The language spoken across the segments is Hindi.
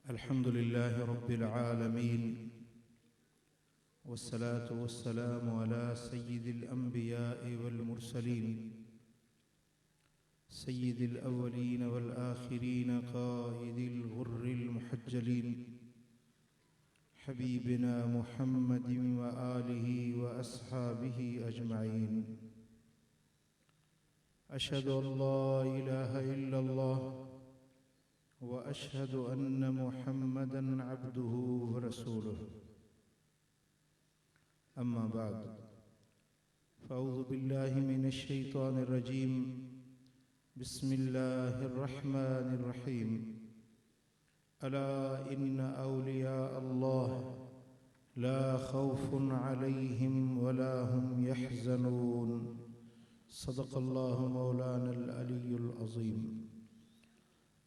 अल्हम्दुलिल्लाह रब्बिल आलमीन वस्सलातु वस्सलामु अला सय्यिदिल अंबिया'i वल मुरसलीन सय्यिदिल अव्वलीन वल आखिरीन क़ाइदिल गुर्रिल मुहज्जलीन हबीबिना मुहम्मदिन व आलिहि व अस्हाबिहि अजमईन। अशहदु अल्ला इलाहा इल्लल्लाह व अशहदु अन्न मुहम्मदन अब्दुहु व रसूलुहु। अम्मा बाद फ़अऊज़ु बिल्लाहि मिनश शैतानिर रजीम। बिस्मिल्लाहिर रहमानिर रहीम। अला इन्न औलिया अल्लाह ला खौफुन अलैहिम वला हुम यहज़नून। सदक़ल्लाहु मौलानल अलियुल अज़ीम।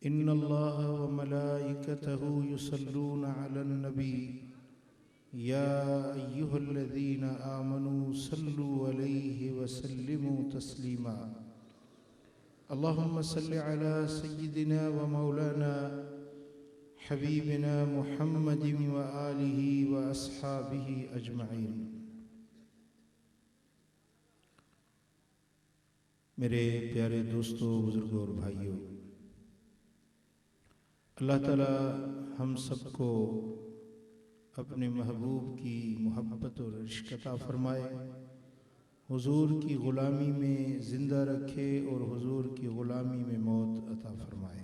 इन्नल्लाह व मलाइकतहु युसल्लूना अलन नबी या अय्युहल्लज़ीना आमनू सल्लु अलैहि व सल्लिमू तस्लीमा। अल्लाहुम्मा सल्लि अला सय्यिदिना व मौलाना हबीबिना मुहम्मदिन व आलिहि व अस्हाबिहि अजमईन। मेरे प्यारे दोस्तों, बुजुर्गों और भाइयों, अल्लाह ताला हम सबको अपने महबूब की मोहब्बत और इश्क अता फरमाए, हुजूर की ग़ुलामी में ज़िंदा रखे और हुजूर की ग़ुलामी में मौत अता फरमाए।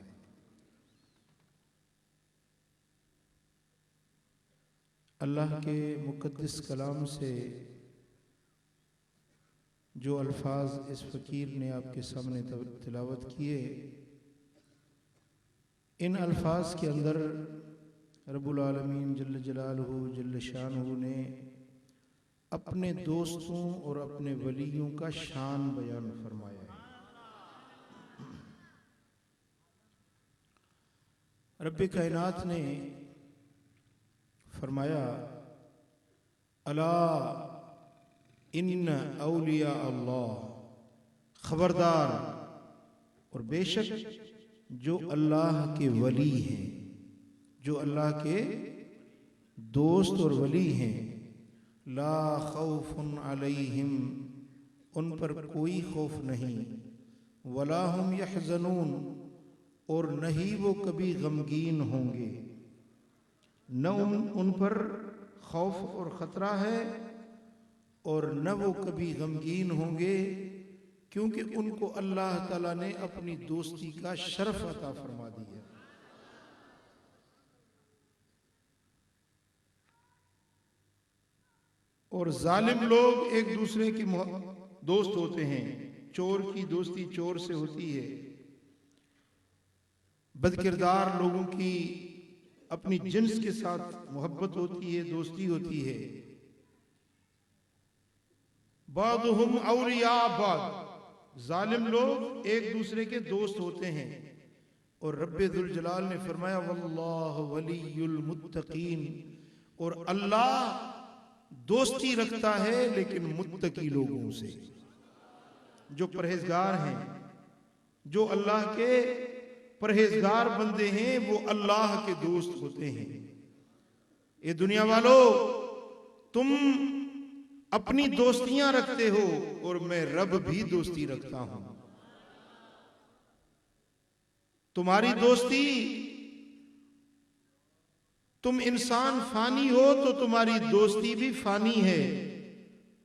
अल्लाह के मुक़द्दस कलाम से जो अल्फाज इस फ़कीर ने आपके सामने तिलावत किए, इन अल्फाज के अंदर रब्बुल आलमीन जल्ल जलालहू जल्ल शानुहु ने अपने दोस्तों और अपने वलियों का शान बयान फरमाया है। रब्बे कायनात ने फरमाया, अला इन्न औलिया अल्लाह, खबरदार और बेशक जो अल्लाह के वली हैं, जो अल्लाह के दोस्त और वली हैं, ला खौफुन अलैहिम, उन पर कोई खौफ नहीं, वला हुम यहज़नून, और नहीं वो कभी गमगीन होंगे। न उन पर खौफ और ख़तरा है और न वो कभी गमगीन होंगे, क्योंकि उनको अल्लाह ताला ने अपनी दोस्ती का शर्फ अता फरमा दिया। और जालिम लोग एक दूसरे के दोस्त होते हैं। चोर की दोस्ती चोर से होती है, बदकिरदार लोगों की अपनी जिन्स के साथ मोहब्बत होती है, दोस्ती होती है। बादुहुम औलिया बाद, जालिम लोग एक दूसरे के दोस्त होते हैं। और रब्बे दुल जलाल ने फरमाया, वल्लाहु वलियुल मुत्तकीन, और अल्लाह दोस्ती रखता है लेकिन मुत्तकी लोगों से, जो परहेजगार हैं, जो अल्लाह के परहेजगार बंदे हैं, वो अल्लाह के दोस्त होते हैं। ये दुनिया वालों, तुम अपनी दोस्तियां रखते हो और मैं रब भी दोस्ती रखता हूं। तुम्हारी दोस्ती, तुम इंसान फानी हो तो तुम्हारी दोस्ती भी फानी है,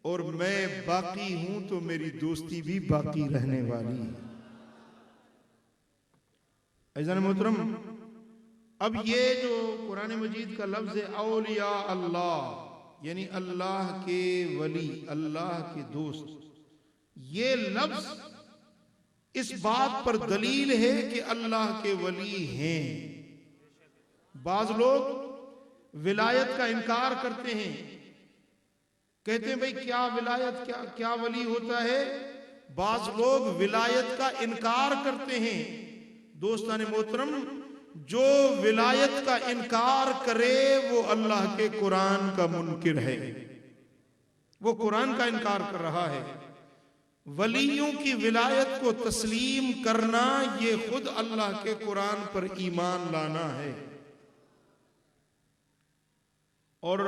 और मैं बाकी हूं तो मेरी दोस्ती भी बाकी रहने वाली है। अज़ीज़ान मोहतरम, अब ये जो कुरान मजीद का लफ्ज़ है औलिया अल्लाह, यानी अल्लाह के वली, अल्लाह के दोस्त, ये लफ्ज़ इस बात पर दलील है कि अल्लाह के वली हैं। बाज लोग विलायत का इनकार करते हैं, कहते हैं भाई क्या विलायत, क्या वली होता है। बाज लोग विलायत का इनकार करते हैं। दोस्तान मोहतरम, जो विलायत का इनकार करे वो अल्लाह के कुरान का मुनकिर है, वो कुरान का इनकार कर रहा है। वलियों की विलायत को तस्लीम करना ये खुद अल्लाह के कुरान पर ईमान लाना है। और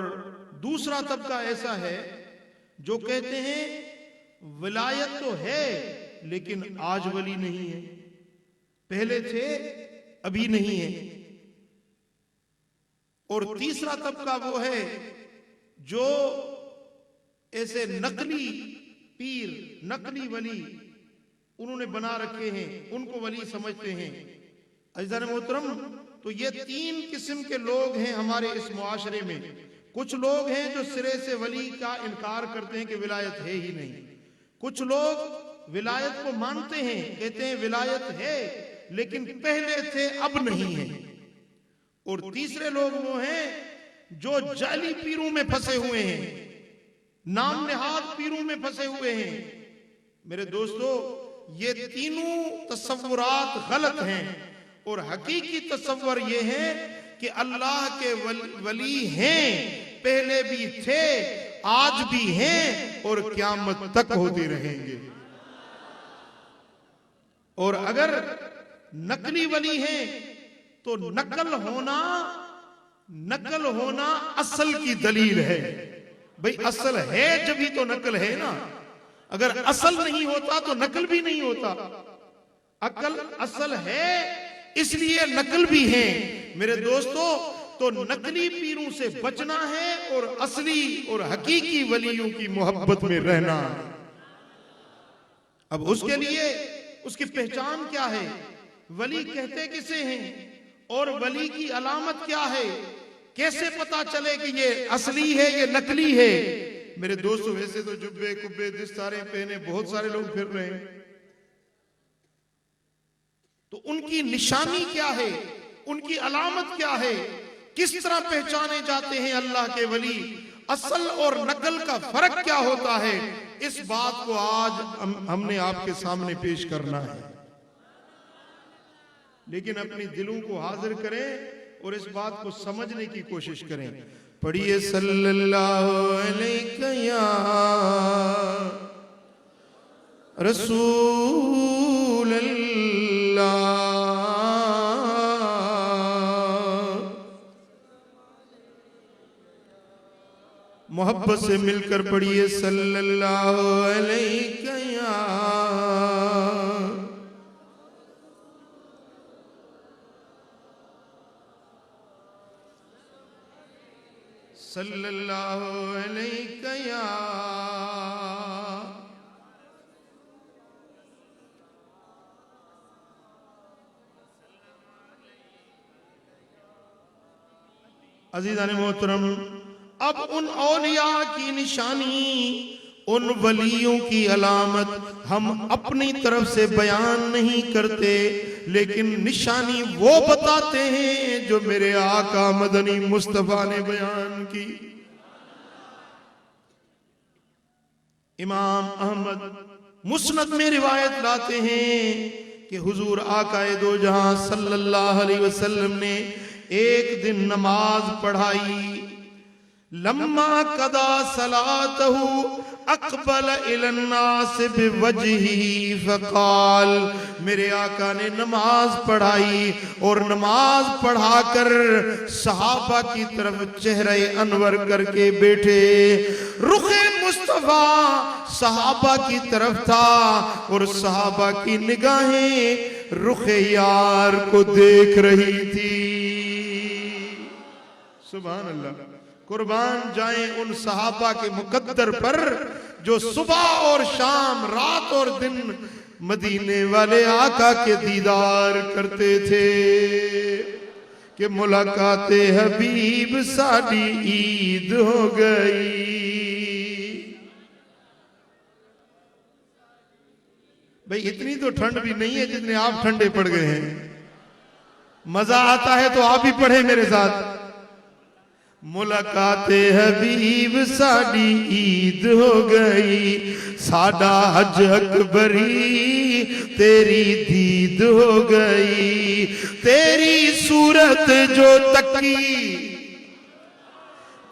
दूसरा तबका ऐसा है जो कहते हैं विलायत तो है लेकिन आज वली नहीं है, पहले थे अभी नहीं है। और तीसरा तबका वो है जो ऐसे नकली पीर, नकली वली उन्होंने बना रखे हैं, उनको वली समझते हैं। अज़ीज़ान मोहतरम, तो ये तीन किस्म के लोग हैं हमारे इस मुआशरे में। कुछ लोग हैं जो सिरे से वली का इनकार करते हैं कि विलायत है ही नहीं। कुछ लोग विलायत को मानते हैं, कहते हैं विलायत है लेकिन पहले थे अब नहीं है। और तीसरे लोग वो हैं जो जाली पीरों में फंसे हुए हैं, नाम नेहाद पीरों में फंसे हुए हैं। मेरे दोस्तों, ये तीनों तसव्वुरात गलत हैं और हकीकी तसव्वुर ये है कि अल्लाह के वली हैं, पहले भी थे, आज भी हैं और क़यामत तक होते रहेंगे। और अगर नकली वली हैं तो नकल होना असल की दलील है। भाई असल है जब ही तो नकल है ना, अगर असल नहीं होता तो नकल भी नहीं होता। अकल असल है इसलिए नकल भी है। मेरे दोस्तों, तो नकली पीरों से बचना है और असली और हकीकी वलियों की मोहब्बत में रहना है। अब उसके लिए उसकी पहचान क्या है, वली कहते किसे हैं और वली की अलामत क्या है, कैसे पता चले कि ये असली है ये नकली है। मेरे दोस्तों, वैसे तो जुब्बे कुब्बे दस्तारे पहने बहुत सारे लोग फिर रहे हैं, तो उनकी निशानी क्या है, उनकी अलामत क्या है, किस तरह पहचाने जाते हैं अल्लाह के वली, असल और नकल का फर्क क्या होता है, इस बात को आज हमने आपके सामने पेश करना है। लेकिन अपनी दिलों को हाजिर करें और इस बात को समझने की कोशिश करें। पढ़िए सल्लल्लाहु अलैहि या रसूल अल्लाह। मोहब्बत से मिलकर पढ़िए सल्लल्लाहु अलैहि या सल्लल्लाहु अलैहि या अज़ीज़ान मोहतरम, अब उन औलिया की निशानी, उन वलियों की अलामत हम अपनी तरफ से बयान नहीं करते, लेकिन निशानी वो बताते हैं जो मेरे आका मदनी मुस्तफा ने बयान की। इमाम अहमद मुस्नद में रिवायत लाते हैं कि हुजूर आकाए दो जहां सल्लल्लाहु अलैहि वसल्लम ने एक दिन नमाज पढ़ाई। लम्मा कदा सलातहु अक़बल इलन्नास बिवजही फ़क़ाल, मेरे आका ने नमाज पढ़ाई और नमाज पढ़ाकर सहाबा की तरफ चेहरे अनवर करके बैठे। रुखे मुस्तफा सहाबा की तरफ था और सहाबा की निगाहें रुखे यार को देख रही थी। सुभान अल्लाह, कुर्बान जाएं उन सहाबा के मुकद्दर पर जो सुबह और शाम, रात और दिन मदीने वाले आका के दीदार करते थे कि मुलाकाते हबीब साडी ईद हो गई। भाई इतनी तो ठंड भी नहीं है जितने आप ठंडे पड़ गए हैं। मजा आता है तो आप ही पढ़े मेरे साथ। मुलाकाते हबीब साडी ईद हो गई, साडा हज अकबरी तेरी दीद हो गई। तेरी सूरत जो तकी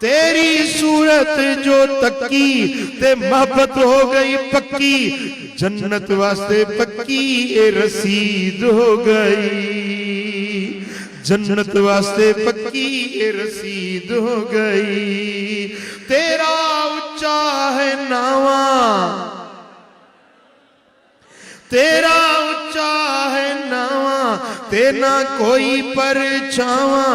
तेरी सूरत जो तकी ते मोहब्बत हो गई पक्की, जन्नत वास्ते पक्की ए रसीद हो गई, जन्नत वास्ते पक्की ए रसीद हो गई। तेरा उच्चा है नावा, तेरा उच्चा है नावा, तेना कोई परछावा,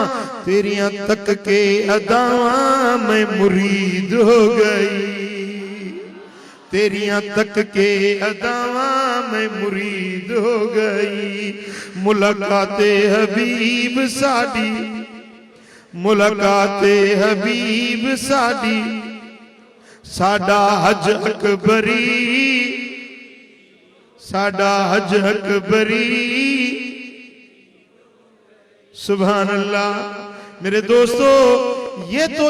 तेरिया तक के अदावा मैं मुरीद हो गई, तेरिया तक के अदावा मैं मुरीद हो गई। मुलाकाते हबीब साडी, मुलाकाते हबीब साडी, साडा हज अकबरी, साडा हज अकबरी। सुभान अल्लाह। मेरे दोस्तों, ये तो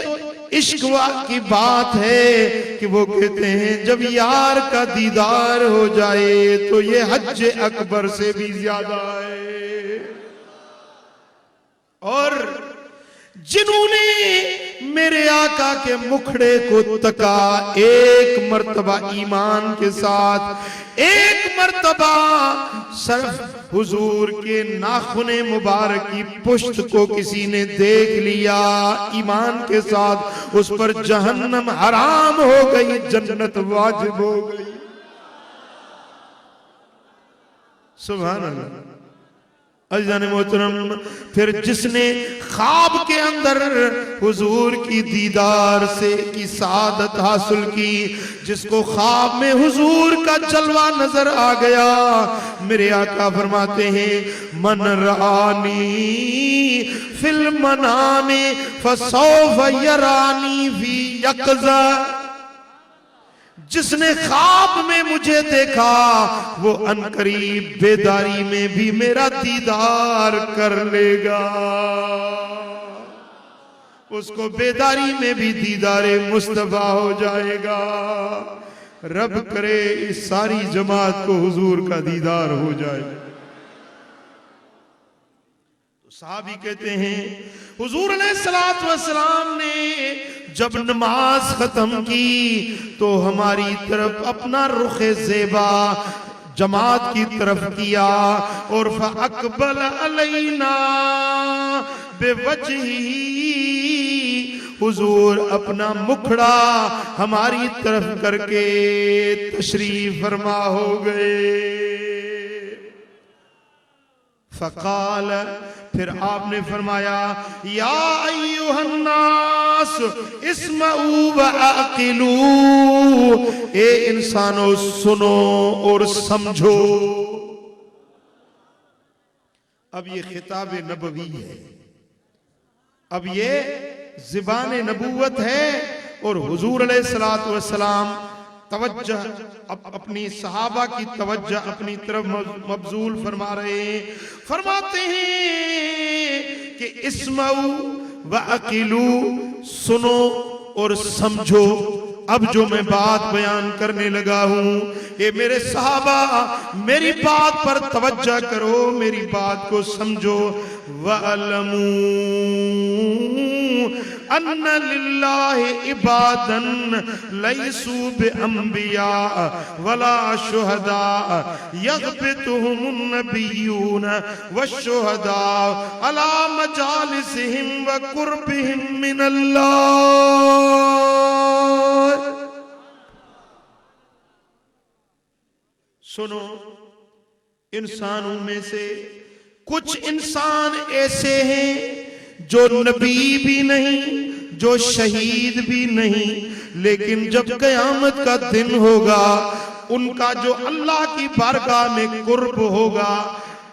इश्क की बात है कि वो कहते हैं जब यार का दीदार हो जाए तो ये हज अकबर से भी ज्यादा है। और जिन्होंने मेरे आका के मुखड़े को तका एक मर्तबा ईमान के साथ, एक मर्तबा सिर्फ हुजूर के नाखुने मुबारक की पुश्त को किसी ने देख लिया ईमान के साथ, उस पर जहन्नम हराम हो गई, जन्नत वाजिब हो गई। सुभान अल्लाह। अज़ीज़ान मोहतरम, फिर जिसने ख्वाब के अंदर हुजूर की दीदार से की सादत हासिल की, जिसको ख्वाब में हुजूर का जलवा नजर आ गया, मेरे आका फरमाते हैं मन रानी फिल मनामी फसौफ यरानी फी यक़ज़ा, जिसने ख्वाब में मुझे देखा वो अनकरीब बेदारी में भी मेरा दीदार कर लेगा, उसको बेदारी में भी दीदारे मुस्तफा हो जाएगा। रब करे इस सारी जमात को हुजूर का दीदार हो जाए। तो साहबी कहते हैं हुजूर अलैहिस्सलातु वस्सलाम ने जब नमाज खत्म की तो हमारी तरफ अपना रुखे ज़ेबा जमात की तरफ किया और फ़अक़बल अलैना बिवजही, हुजूर अपना मुखड़ा हमारी तरफ करके तशरीफ फरमा हो गए। फ़क़ाल, फिर आपने फरमाया या अय्युहन्नास इस्मऊ व अक़िलू, ए इंसानों सुनो और समझो। अब ये खिताब नबवी है, अब ये ज़बान नबूवत है और हुजूर अलैहिस्सलातु वस्सलाम तवज्जह अपनी सहाबा की तवज्जह अपनी तरफ मबजूल फरमा रहे हैं। फरमाते हैं कि इस्मऊ व अक़िलू, सुनो और समझो। अब जो मैं बात बयान करने लगा हूं, ये मेरे सहाबा मेरी बात पर तवज्जह करो, मेरी बात को समझो। वअलमू अन्ना लिल्लाहि इबादन लैसू बिअंबिया वला शुहदा यग़बितुहुमुन नबिय्यून वश्शुहदा अला मजालिसिहिम व कुर्बिहिम मिनल्लाह। सुनो, इंसानों में से कुछ इंसान ऐसे हैं जो नबी भी नहीं, जो शहीद भी नहीं, लेकिन जब क़यामत का दिन होगा उनका जो अल्लाह की बारगाह में कुर्ब होगा,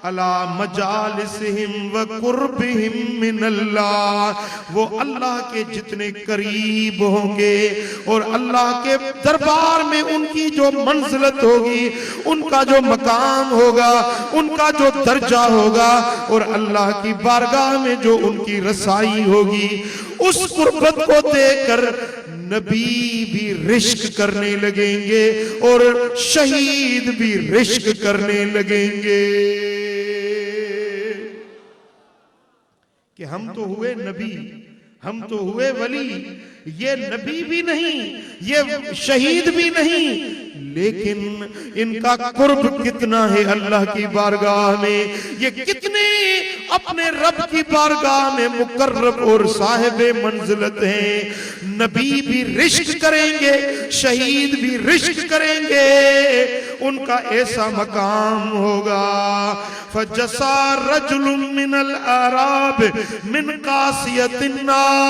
अला मजालिसिहिम व कुर्बिहिम मिनल्लाह, वो अल्लाह के जितने करीब होंगे और अल्लाह के दरबार में उनकी जो मंजिलत होगी, उनका जो मकाम होगा, उनका जो दर्जा होगा और अल्लाह की बारगाह में जो उनकी रसाई होगी, उस कुर्बत को देखकर नबी भी रिश्क करने लगेंगे और शहीद भी रिश्क करने लगेंगे कि हम तो हुए नबी, हम तो हुए वली, ये नबी भी नहीं, ये शहीद भी नहीं, लेकिन इनका कुर्ब कितना है अल्लाह की बारगाह में, ये कितने अपने रब की बारगाह में मुकर्रब और साहिबे मंजिलत हैं। नबी भी रिश्क करेंगे, शहीद भी रिश्क करेंगे, उनका ऐसा मकाम होगा। फजसा रजुलुम मिनल अराब मिन कासियतिन नास।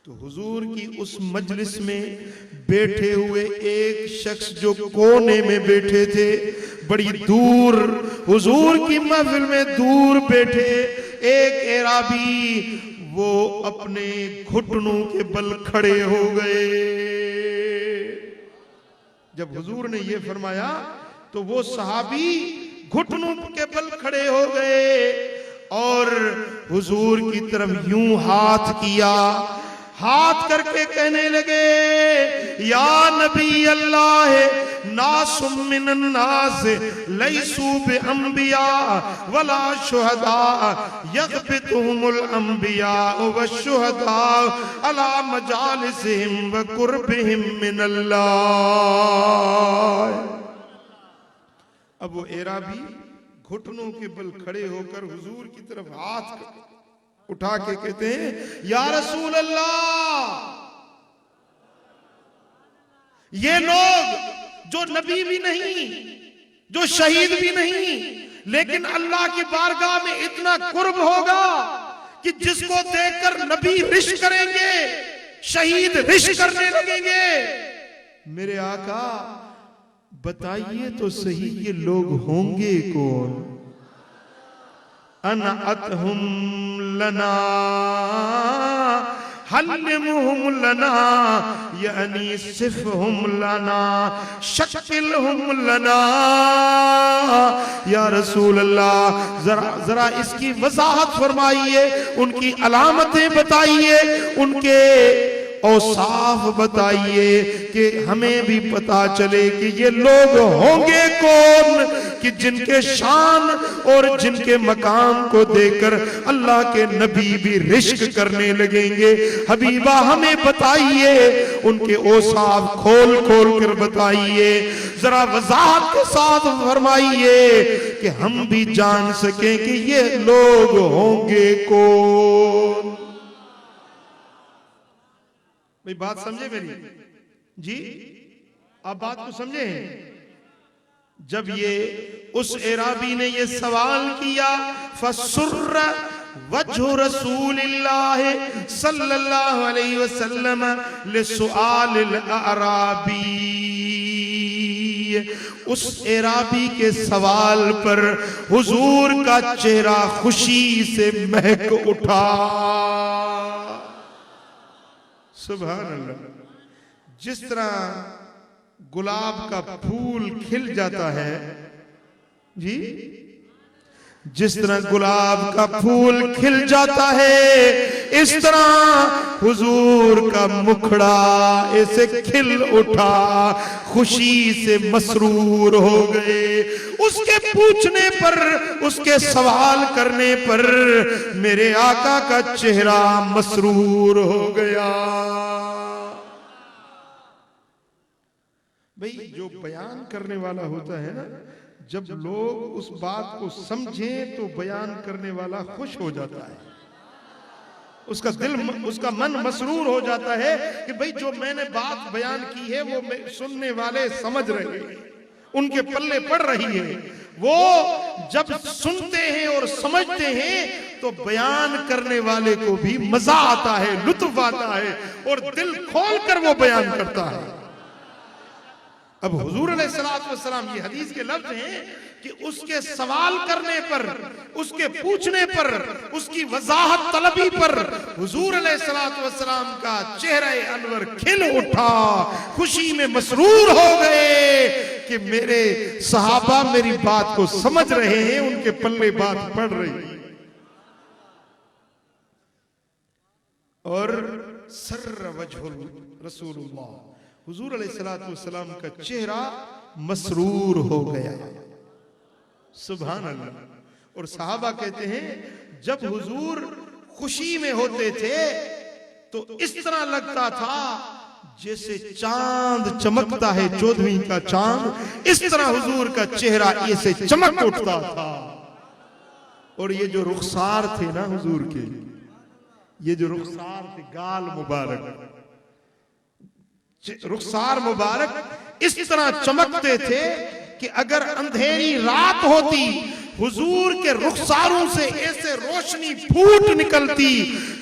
तो हुजूर की उस मजलिस में बैठे हुए एक शख्स जो कोने में बैठे थे, बड़ी दूर हुजूर की महफिल में दूर बैठे एक एराबी, वो अपने घुटनों के बल खड़े हो गए। जब हुजूर ने ये फरमाया तो वो सहाबी घुटनों के बल खड़े हो गए और हुजूर की तरफ यूं हाथ किया, हाथ करके कहने लगे, या नबी अल्लाह नासुम मिनन नास लैसू बि अंबिया वला शुहदा यग़बितुहुमुल अंबिया व शुहदा अला मजालिसिहिम व कुर्बिहिम मिनल्लाह। अब वो एराबी घुटनों के बल खड़े होकर हुजूर की तरफ हाथ उठा के कहते हैं, या रसूल अल्लाह, ये लोग जो नबी भी नहीं, जो शहीद भी नहीं, लेकिन अल्लाह की बारगाह में इतना कुर्ब होगा कि जिसको देखकर नबी रिश्क करेंगे, शहीद रिश्क करने लगेंगे। मेरे आका बताइए तो सही ये लोग होंगे कौन? अना अतहुम लना हल्लिमुहुम लना यानी सिफहुम लना शक्किलहुम लना। या रसूल अल्लाह जरा इसकी वजाहत फरमाइए, उनकी अलामतें बताइए, उनके औसाफ बताइए कि हमें भी पता चले कि ये लोग होंगे कौन कि जिनके शान और जिनके मकाम को देखकर अल्लाह के नबी भी रिश्क करने लगेंगे। हबीबा हमें बताइए, उनके औसाफ खोल खोल कर बताइए, जरा वजाहत के साथ फरमाइए कि हम भी जान सकें कि ये लोग होंगे कौन। भाई बात समझे मेरी जी? आप बात को समझे? जब ये उस एराबी ने ये सवाल किया, फसुर्र वजहु रसूलिल्लाह सल्लल्लाहु अलैहि वसल्लम लिसुआलिल अराबी। उस एराबी के सवाल पर हुजूर का चेहरा खुशी से महक उठा। सुभान अल्लाह। जिस तरह गुलाब का फूल खिल जाता है जी, जिस तरह गुलाब का फूल खिल जाता है, इस तरह हुजूर का मुखड़ा ऐसे खिल उठा, खुशी से मसरूर हो गए। उसके पूछने पर, उसके सवाल करने पर मेरे आका का चेहरा मसरूर हो गया। भाई जो बयान करने वाला होता है ना, जब लोग उस बात को समझें तो बयान करने वाला खुश हो जाता है, उसका दिल, उसका मन मसरूर हो जाता है कि भाई जो मैंने बात बयान की है वो सुनने वाले समझ रहे हैं, उनके पल्ले पड़ रही है। वो जब सुनते हैं और समझते हैं तो बयान करने वाले को भी मजा आता है, लुत्फ आता है और दिल खोल कर वो बयान करता है। अब हुजूर अलैहिस्सलातु वस्सलाम, ये हदीस के लफ्ज हैं कि उसके सवाल करने पर, उसके पूछने पर, उसकी वजाहत तलबी पर हुजूर अलैहिस्सलातु वस्सलाम का चेहरा अनवर खिल उठा, खुशी में मसरूर हो गए कि मेरे सहाबा मेरी बात को समझ रहे हैं, उनके पल्ले बात पड़ रही है। और सर्र वजहुल रसूलुल्लाह, हुजूर अलैहिस्सलातु वस्सलाम का चेहरा मसरूर हो गया। सुभान अल्लाह। और साहबा कहते हैं जब हुजूर खुशी में होते थे तो इस तरह लगता था जैसे चांद चमकता है, 14वीं का चांद, इस तरह हुजूर का चेहरा ऐसे चमक उठता था। और ये जो रुखसार थे ना हुजूर के, ये जो रुखसार थे, गाल मुबारक, रुखसार मुबारक इस तरह चमकते थे कि अगर अंधेरी रात होती हुजूर के रुखसारों से ऐसे रोशनी फूट निकलती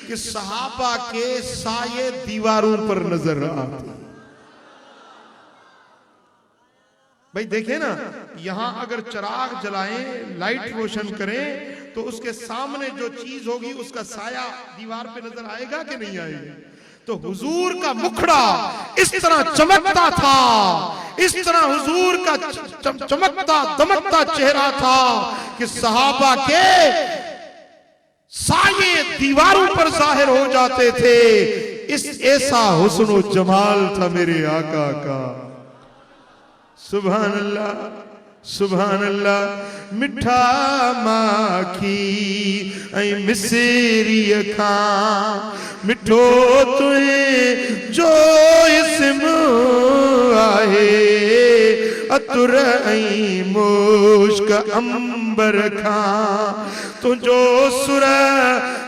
कि सहाबा के साये दीवारों पर नजर आते। भाई देखें ना, यहां अगर चिराग जलाएं, लाइट रोशन करें, तो उसके सामने जो चीज होगी उसका साया दीवार पे नजर आएगा कि नहीं आएगा? तो हुजूर का मुखड़ा इस तरह चमकता था, इस तरह हुजूर का चमकता दमकता चेहरा था कि सहाबा के साये दीवारों पर जाहिर हो जाते थे। इस ऐसा हुस्न व जमाल था मेरे आका का। सुभान अल्लाह, सुभान अल्लाह। मिठा माखी ऐं मिसेरी अखां, मिठो तुए जो इस्म आहे, अतुर ऐं मुश्क अंबर खां, तुंहिंजो सुर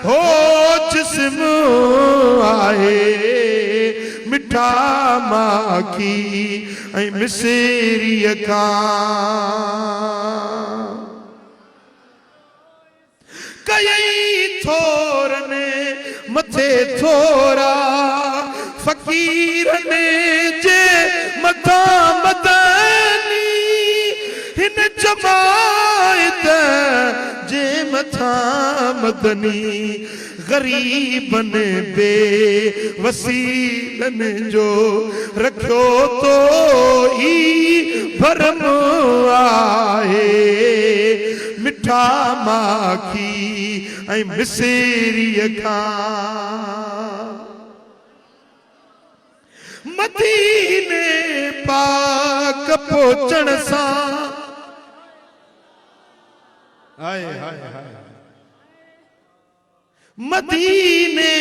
हो जिस्म आहे। मिठा माखी ऐं मिसेरी अखां, कयई थोर ने मथे थोरा, फकीर ने जे मथा मदनी, हिन जमायत जे मथा मदनी, गरीबन बे वसीलन जो रखो तो ही भरम आहे। मिठा माखी ऐं मिसेरी अखां, मदीने पाक पहुंचण सां, हाय हाय हाय, मदीने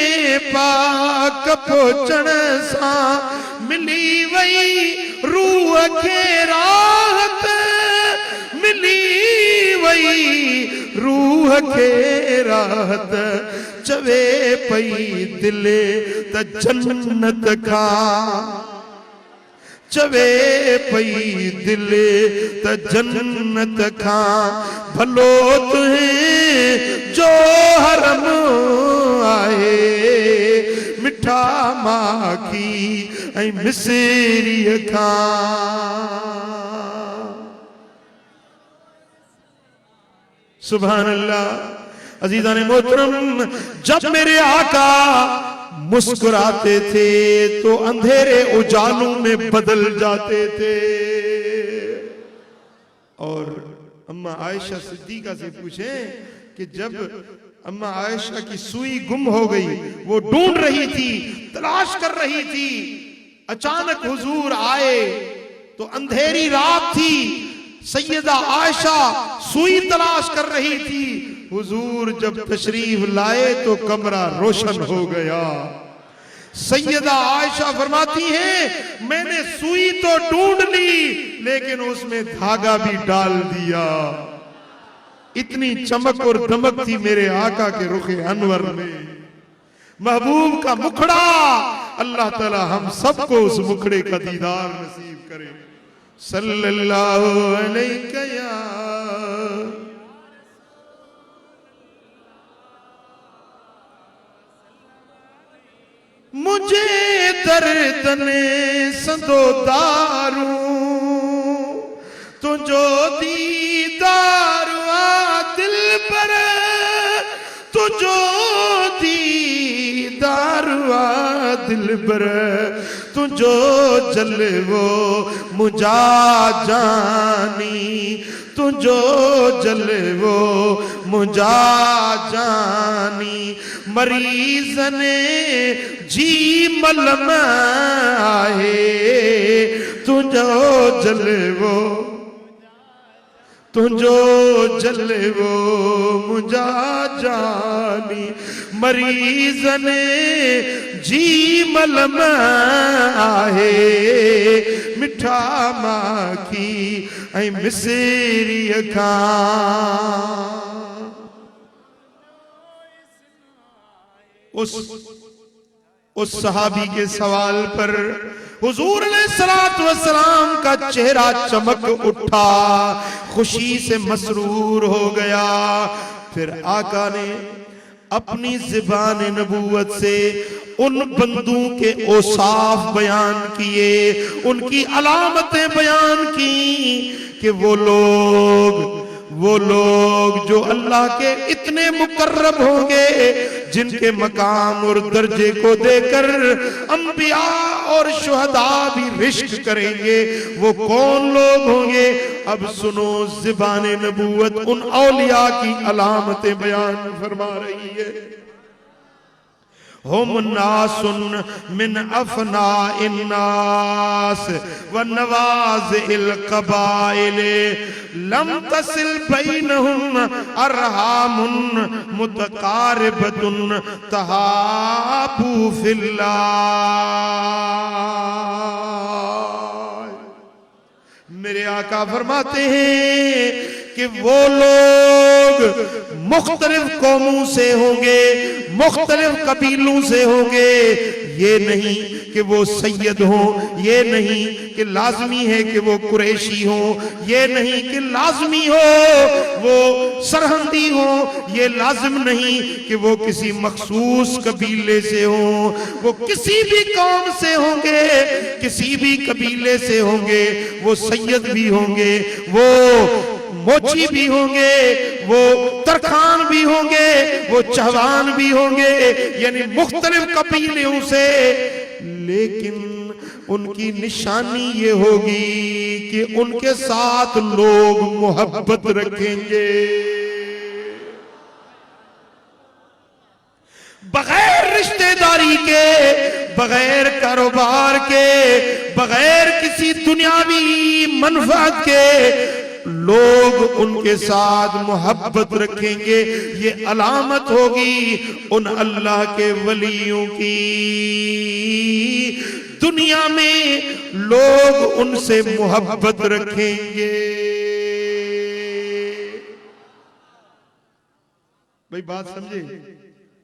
पाक पहुंचण सां मिली वई रूह खे राहत, मिली वई रूह खे राहत। चवे पई दिल त जन्नत खां, चवे पई दिल त जन्नत खां, भलो तुहे जो हरम आहे। मिठा माखी ऐं मिसेरी अखां, सुभान अल्लाह। अजीज़ान मोहतरम, जब मेरे आका मुस्कुराते थे तो अंधेरे उजालों में बदल जाते थे। और अम्मा आयशा सिद्दीका से पूछें कि जब अम्मा आयशा की सुई गुम हो गई, वो ढूंढ रही थी, तलाश कर रही थी, अचानक हुजूर आए तो अंधेरी रात थी, सैयदा आयशा सुई तलाश कर रही थी। हुजूर जब तशरीफ लाए तो कमरा रोशन हो गया। सैयदा आयशा फरमाती हैं, मैंने सुई तो ढूंढ ली लेकिन उसमें धागा भी डाल दिया। इतनी चमक और दमक थी मेरे आका के रुखे अनवर में। महबूब का मुखड़ा, अल्लाह ताला हम सबको उस मुखड़े का दीदार नसीब करे। सल्लल्लाहु अलैहि या मुझे दर्द ने संदो दारू, तुझो दीदार आ दिल पर, तुझो दीदार आ दिल पर, तुझो जलवो मुझा जानी, तुझो जलवो मुझा जानी। मरीज ने जी मलम आहे, तुझो जलवो तुझो जले वो मुझा जानी मरीजन जी मलम आहे मिठा माखी ऐं मिसेरी खां। उस सहाबी के सवाल पर हुजूर अलैहिस्सलातु वस्सलाम का चेहरा चमक उठा, खुशी से मसरूर हो गया। फिर आका ने अपनी ज़ुबान नबूवत से उन बंदों के औसाफ बयान किए, उनकी अलामतें बयान की कि वो लोग जो अल्लाह के इतने मुकर्रब होंगे, जिनके मकाम और दर्जे को देकर अंबिया और शुहदा भी रिश्क करेंगे, वो कौन लोग होंगे? अब सुनो, ज़ुबान नबूवत उन औलिया की अलामतें बयान फरमा रही है। हुम नासुन मिन अफना इन्नास व नवाज इल कबाइल लम तसिल बैनहुम अरहामुन मुतकारिबतुन तहाबू फिल्लाह। मेरे आका फरमाते हैं कि वो लोग मुख्तलिफ कौमों से होंगे, मुख्तलिफ कबीलों से होंगे। ये नहीं कि वो सैयद हो, ये नहीं कि लाजमी है कि वो कुरैशी हो, ये नहीं कि लाजमी हो वो सरहंदी हो, ये लाजिम नहीं कि वो किसी मखसूस कबीले से हो। वो किसी भी कौम से होंगे, किसी भी कबीले से होंगे, वो सैयद भी होंगे, वो मोची भी होंगे, वो तरखान भी होंगे, वो चहवान भी होंगे, यानी मुख्तलिफ कबीलों से। लेकिन उनकी निशानी ये होगी कि उनके साथ लोग मोहब्बत रखेंगे, बगैर रिश्तेदारी के, बगैर कारोबार के, बगैर किसी दुनियावी मनफात के लोग उनके साथ मोहब्बत रखेंगे। ये अलामत होगी उन अल्लाह के वलियों की। दुनिया में लोग उनसे मोहब्बत रखेंगे। भाई बात समझे,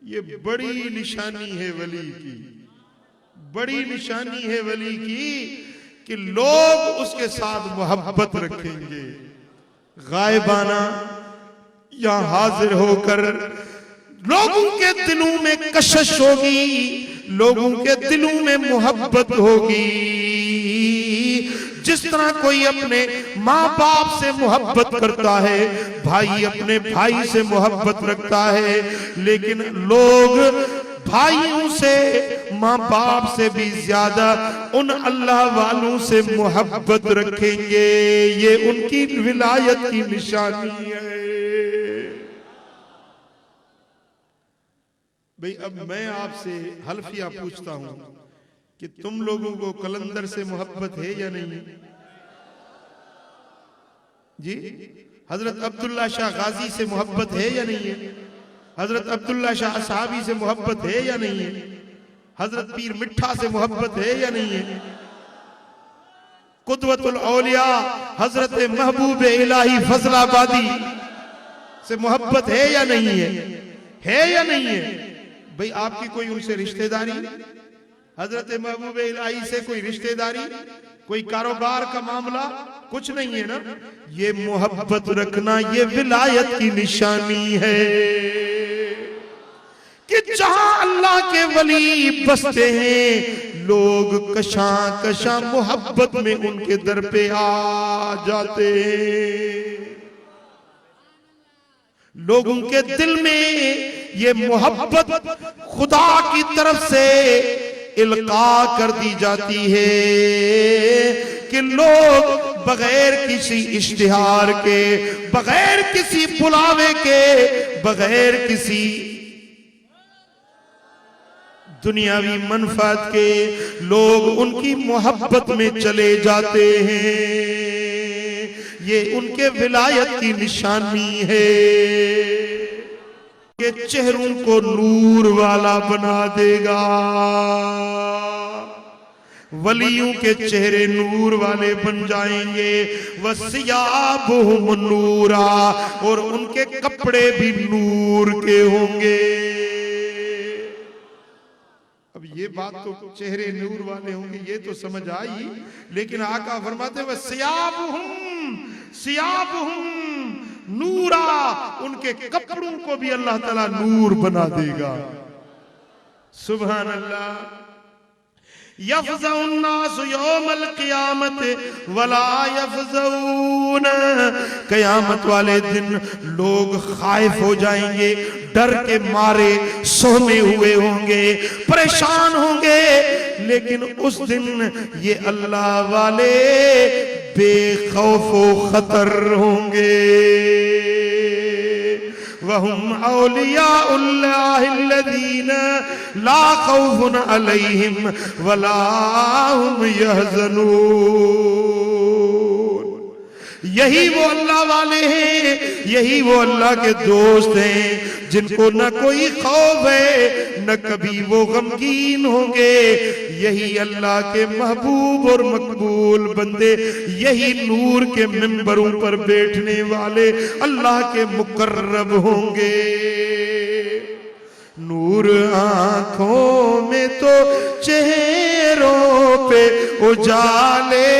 ये बड़ी निशानी है वली की, बड़ी निशानी है वली की कि लोग उसके साथ मोहब्बत रखेंगे। गायबाना या हाजिर होकर लोगों के दिलों में कशिश होगी, लोगों के दिलों में मोहब्बत होगी। जिस तरह कोई अपने माँ बाप से मोहब्बत करता है, भाई अपने भाई से मोहब्बत रखता है, लेकिन लोग भाइयों से, माँ बाप से भी ज्यादा उन अल्लाह वालों से मोहब्बत रखेंगे। ये उनकी विलायत की निशानी है। भाई अब मैं आपसे हल्फिया पूछता हूं कि तुम लोगों को कलंदर से मोहब्बत है या नहीं जी? हजरत अब्दुल्ला शाह गाजी से मोहब्बत है या नहीं है? हजरत अब्दुल्ला शाह साहबी से मोहब्बत है या नहीं है? हजरत पीर मिठा से मोहब्बत है या नहीं है? कुदवतुल औलिया हजरत महबूब इलाही फजलाबादी से मोहब्बत है या नहीं है? है या नहीं है? भाई आपकी कोई उनसे रिश्तेदारी, हजरत महबूब इलाही से कोई रिश्तेदारी, कोई कारोबार का मामला कुछ नहीं है ना? ये मोहब्बत रखना ये विलायत की निशानी है कि जहां अल्लाह के वली बसते हैं, लोग कशा कशा मोहब्बत में उनके दर पे आ जाते हैं। लोगों के दिल में ये मोहब्बत खुदा की तरफ से इल्का कर दी जाती है कि लोग बगैर किसी इश्तिहार के, बगैर किसी बुलावे के, बगैर किसी दुनियावी मनफात के लोग उनकी मोहब्बत में चले जाते हैं। ये उनके विलायत की निशानी है कि चेहरों को नूर वाला बना देगा। वलियों के चेहरे नूर वाले बन जाएंगे। वसियाबुहुम नूरा, और उनके कपड़े भी नूर के होंगे। अब ये बात तो चेहरे नूर वाले होंगे ये तो समझ आई, लेकिन आका फरमाते हैं सियाबुहुम नूरा, उनके कपड़ों को भी अल्लाह ताला नूर बना देगा। सुभान अल्लाह। यफ़ज़उन्नास यौमल क़ियामत वला यफ़ज़ऊन, क़यामत वाले दिन लोग खाइफ हो जाएंगे, डर के मारे सोए हुए होंगे, परेशान होंगे, लेकिन उस दिन ये अल्लाह वाले बेखौफ खतर होंगे। वहुम औलियाउल्लाहिल्लज़ीना ला खौफुन अलैहिम वला हुम यहज़नून। यही वो अल्लाह वाले हैं, यही वो अल्लाह के दोस्त हैं जिनको न कोई खौफ है न कभी वो गमगीन होंगे। यही अल्लाह के महबूब और मकबूल बंदे, यही नूर के मिंबरों पर बैठने वाले अल्लाह के मुकर्रब होंगे। नूर आंखों में तो चेहरों पे उजाले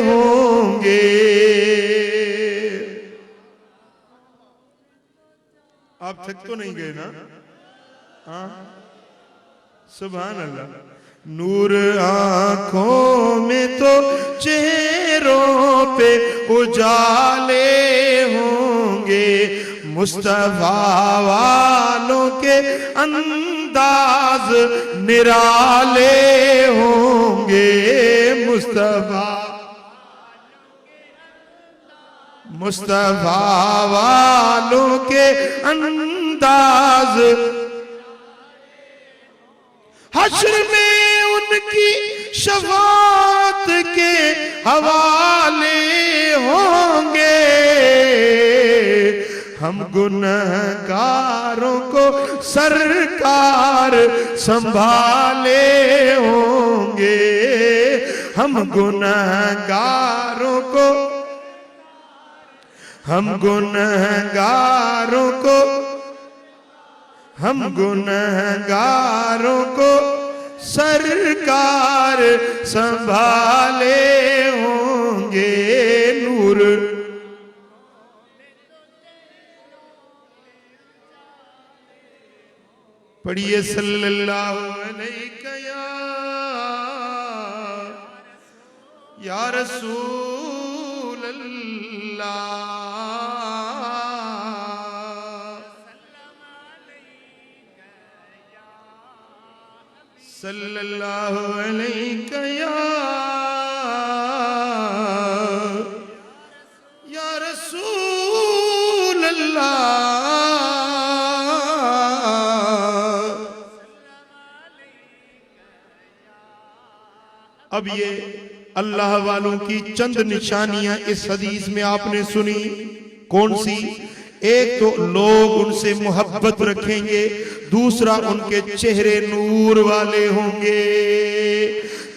होंगे। आप थक तो नहीं गए ना? हाँ, सुभान अल्लाह। नूर आंखों में तो चेहरों पे उजाले होंगे, मुस्तफा वालों के अंदाज निराले होंगे। मुस्तफा वालों के अंदाज, हश्र में उनकी शफाअत के हवाले होंगे। हम गुनहगारों को सरकार संभाले होंगे। हम गुनहगारों को सरकार संभाले होंगे। नूर पढ़िए सल्लल्लाहु अलैहि या रसूल अल्लाह। सल्लल्लाहु अलैहि या रसूल अल्लाह। अब ये अल्लाह वालों की चंद निशानियां इस हदीस में आपने सुनी। कौन सी? एक तो लोग उनसे मोहब्बत रखेंगे, दूसरा उनके चेहरे नूर वाले होंगे,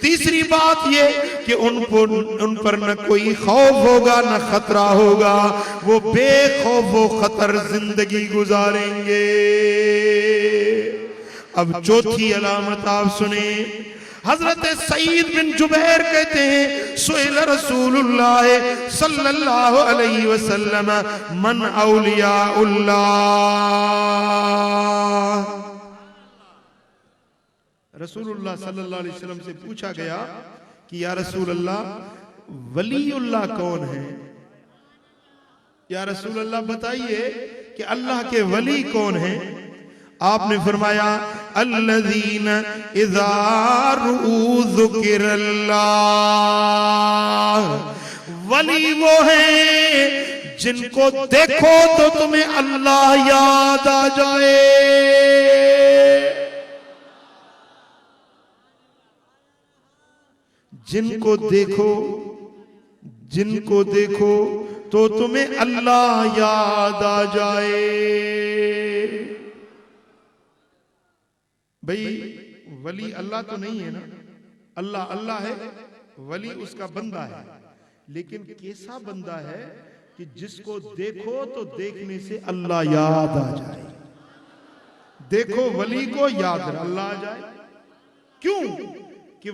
तीसरी बात ये कि उन पर न कोई खौफ होगा न खतरा होगा, वो बेखौफ व खतर जिंदगी गुजारेंगे। अब चौथी अलामत आप सुने। हजरत सईद बिन जुबैर कहते हैं, सुइल रसूलुल्लाह सल्लल्लाहु अलैहि वसल्लम मन औलियाउल्लाह। रसूलुल्लाह सल्लल्लाहु अलैहि वसल्लम से पूछा गया कि या रसूल अल्लाह वलीउल्लाह कौन है? या रसूल अल्लाह बताइए कि अल्लाह के वली कौन है? आपने फरमाया अल्लज़ीन इज़ा रुऊ ज़ुकिरल्लाह, वली वो हैं जिनको देखो तो तुम्हें अल्लाह याद आ जाए। जिनको देखो तो तुम्हें अल्लाह याद आ जाए। भाई वली अल्लाह तो नहीं है ना, अल्लाह अल्लाह है, वली उसका बंदा है, लेकिन कैसा बंदा है कि जिसको देखो तो देखने से अल्लाह याद आ जाए। देखो वली को याद अल्लाह आ जाए। क्यों? कि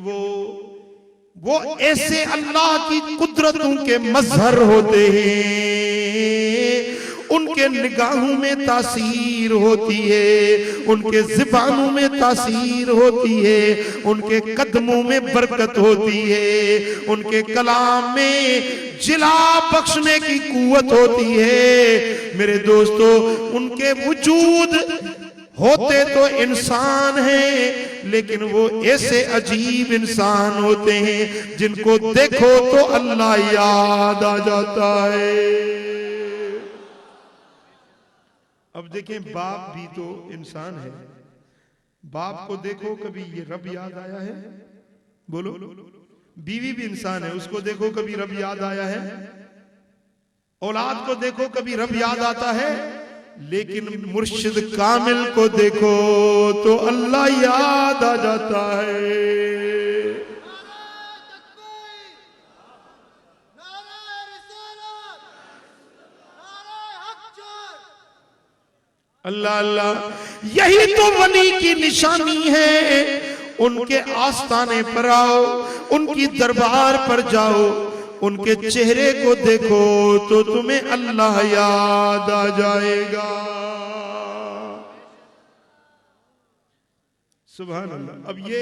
वो ऐसे अल्लाह की कुदरतों के मजहर होते हैं, उनके निगाहों में तासीर होती है, उनके ज़ुबानों में तासीर होती है, उनके कदमों में बरकत होती है, उनके कलाम में जिला बख्शने की कुव्वत होती है। मेरे दोस्तों, उनके वजूद होते तो इंसान हैं, लेकिन वो ऐसे अजीब इंसान होते हैं जिनको देखो तो अल्लाह याद आ जाता है। अब देखें, बाप भी तो इंसान है। बाप को देखो कभी ये रब याद आया है? बोलो। बीवी भी इंसान है, उसको देखो कभी रब याद आया है? औलाद को देखो कभी रब याद आता है? लेकिन मुर्शिद कामिल को देखो तो अल्लाह याद आ जाता है। अल्लाह अल्लाह, यही तो वली की निशानी है। उनके आस्थाने पर आओ, उनकी दरबार पर जाओ, उनके चेहरे को देखो तो तुम्हें अल्लाह याद आ जाएगा। सुभान अल्लाह। अब ये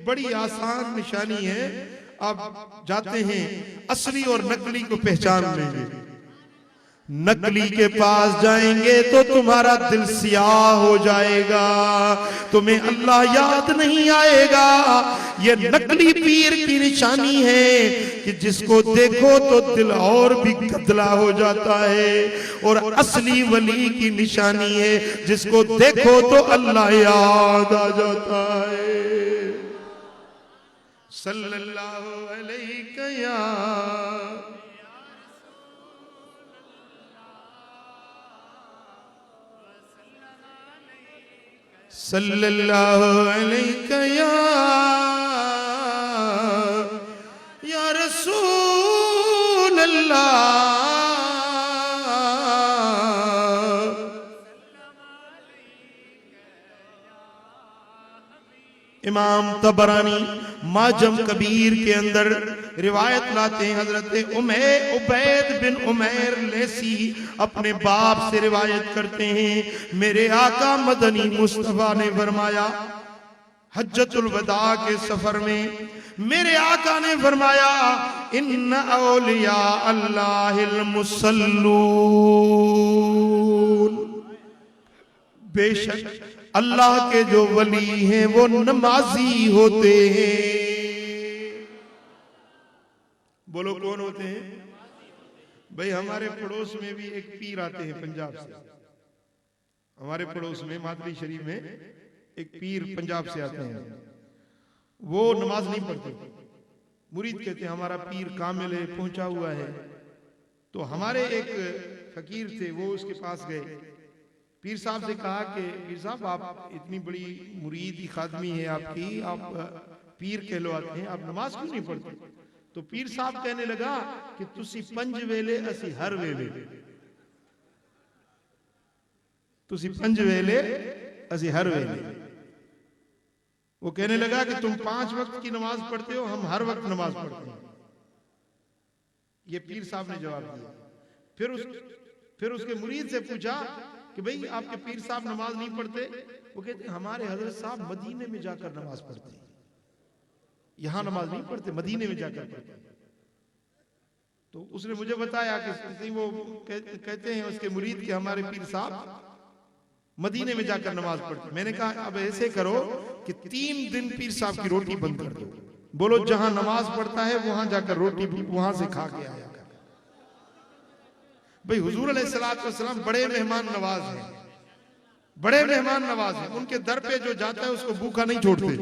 बड़ी आसान निशानी है। अब जाते हैं असली और नकली को पहचान लेंगे। नकली के पास जाएंगे तो तुम्हारा दिल सियाह हो जाएगा, तुम्हें अल्लाह याद नहीं आएगा। ये नकली पीर की निशानी है कि जिसको देखो तो दिल और भी गदला हो जाता है, और असली वली की निशानी है जिसको देखो तो अल्लाह याद आ जाता है। सल्लल्लाहु अलैहि या सल्लल्लाहु अलैहि या रसूल अल्लाह। इमाम तबरानी माजम कबीर के अंदर रिवायत लाते हैं, हजरत उबैद बिन उमैर लेसी अपने बाप से रिवायत करते हैं, मेरे आका मदनी मुस्तफा ने फरमाया, हज्जतुल वदा के सफर में मेरे आका ने फरमाया, इन्ना औलिया अल्लाहिल मुसल्लून, बेशक अल्लाह के जो वली हैं वो नमाजी होते हैं। बोलो कौन होते हैं? भाई हमारे पड़ोस में भी एक पीर आते हैं पंजाब से। हमारे पड़ोस में मादरी शरीफ में एक पीर पंजाब से आते हैं। वो नमाज नहीं पढ़ते, मुरीद कहते हैं हमारा पीर कामिल है, पहुंचा हुआ है। तो हमारे एक फकीर थे, वो उसके पास गए, पीर साहब से कहा कि पीर साहब आप इतनी बड़ी मुरीदी खादमी है आपकी, आप पीर कहलवाते हैं, आप नमाज क्यों नहीं पढ़ते? तो पीर साहब कहने लगा कि तुसी पंज वेले असी हर वेले, तुसी पंज वेले असी हर वेले। वो कहने लगा कि तुम 5 वक्त की नमाज पढ़ते हो, हम हर वक्त नमाज पढ़ते हैं। ये पीर साहब ने जवाब दिया। फिर उसके मुरीद से पूछा कि भाई आपके पीर साहब नमाज नहीं पढ़ते? वो कहते हमारे हजरत साहब मदीने में जाकर नमाज पढ़ते हैं, यहां नमाज नहीं पढ़ते, मदीने में जाकर पढ़ते हैं। तो उसने मुझे बताया कि वो कहते हैं उसके मुरीद के हमारे पीर साहब मदीने में जाकर नमाज पढ़ते। मैंने कहा अब ऐसे करो कि 3 दिन पीर साहब की रोटी बंद कर दो, बोलो जहां नमाज पढ़ता है वहां जाकर रोटी वहां से खा के आया। भाई हुजूर अलैहिस्सलातु वस्सलाम बड़े मेहमान नवाज हैं, बड़े मेहमान नवाज हैं। उनके दर पे जो जाता है उसको भूखा नहीं छोड़ते,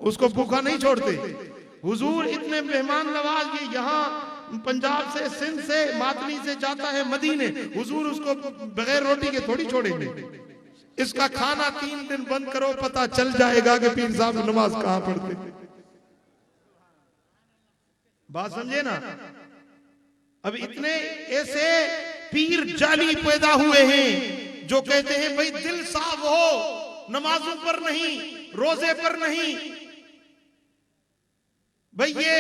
उसको भूखा नहीं छोड़ते। हुजूर इतने मेहमान नवाज, ये यहाँ पंजाब से, सिंध से, मातनी से जाता है मदीने, हुजूर उसको बगैर रोटी के थोड़ी छोड़ेंगे। इसका खाना 3 दिन बंद करो, पता चल जाएगा कि पीर साहब नमाज कहां पढ़ते। बात समझे ना। अब इतने ऐसे पीर जाली पैदा हुए हैं जो कहते हैं भाई दिल साफ हो, नमाजों पर नहीं, रोजे पर नहीं। भाई ये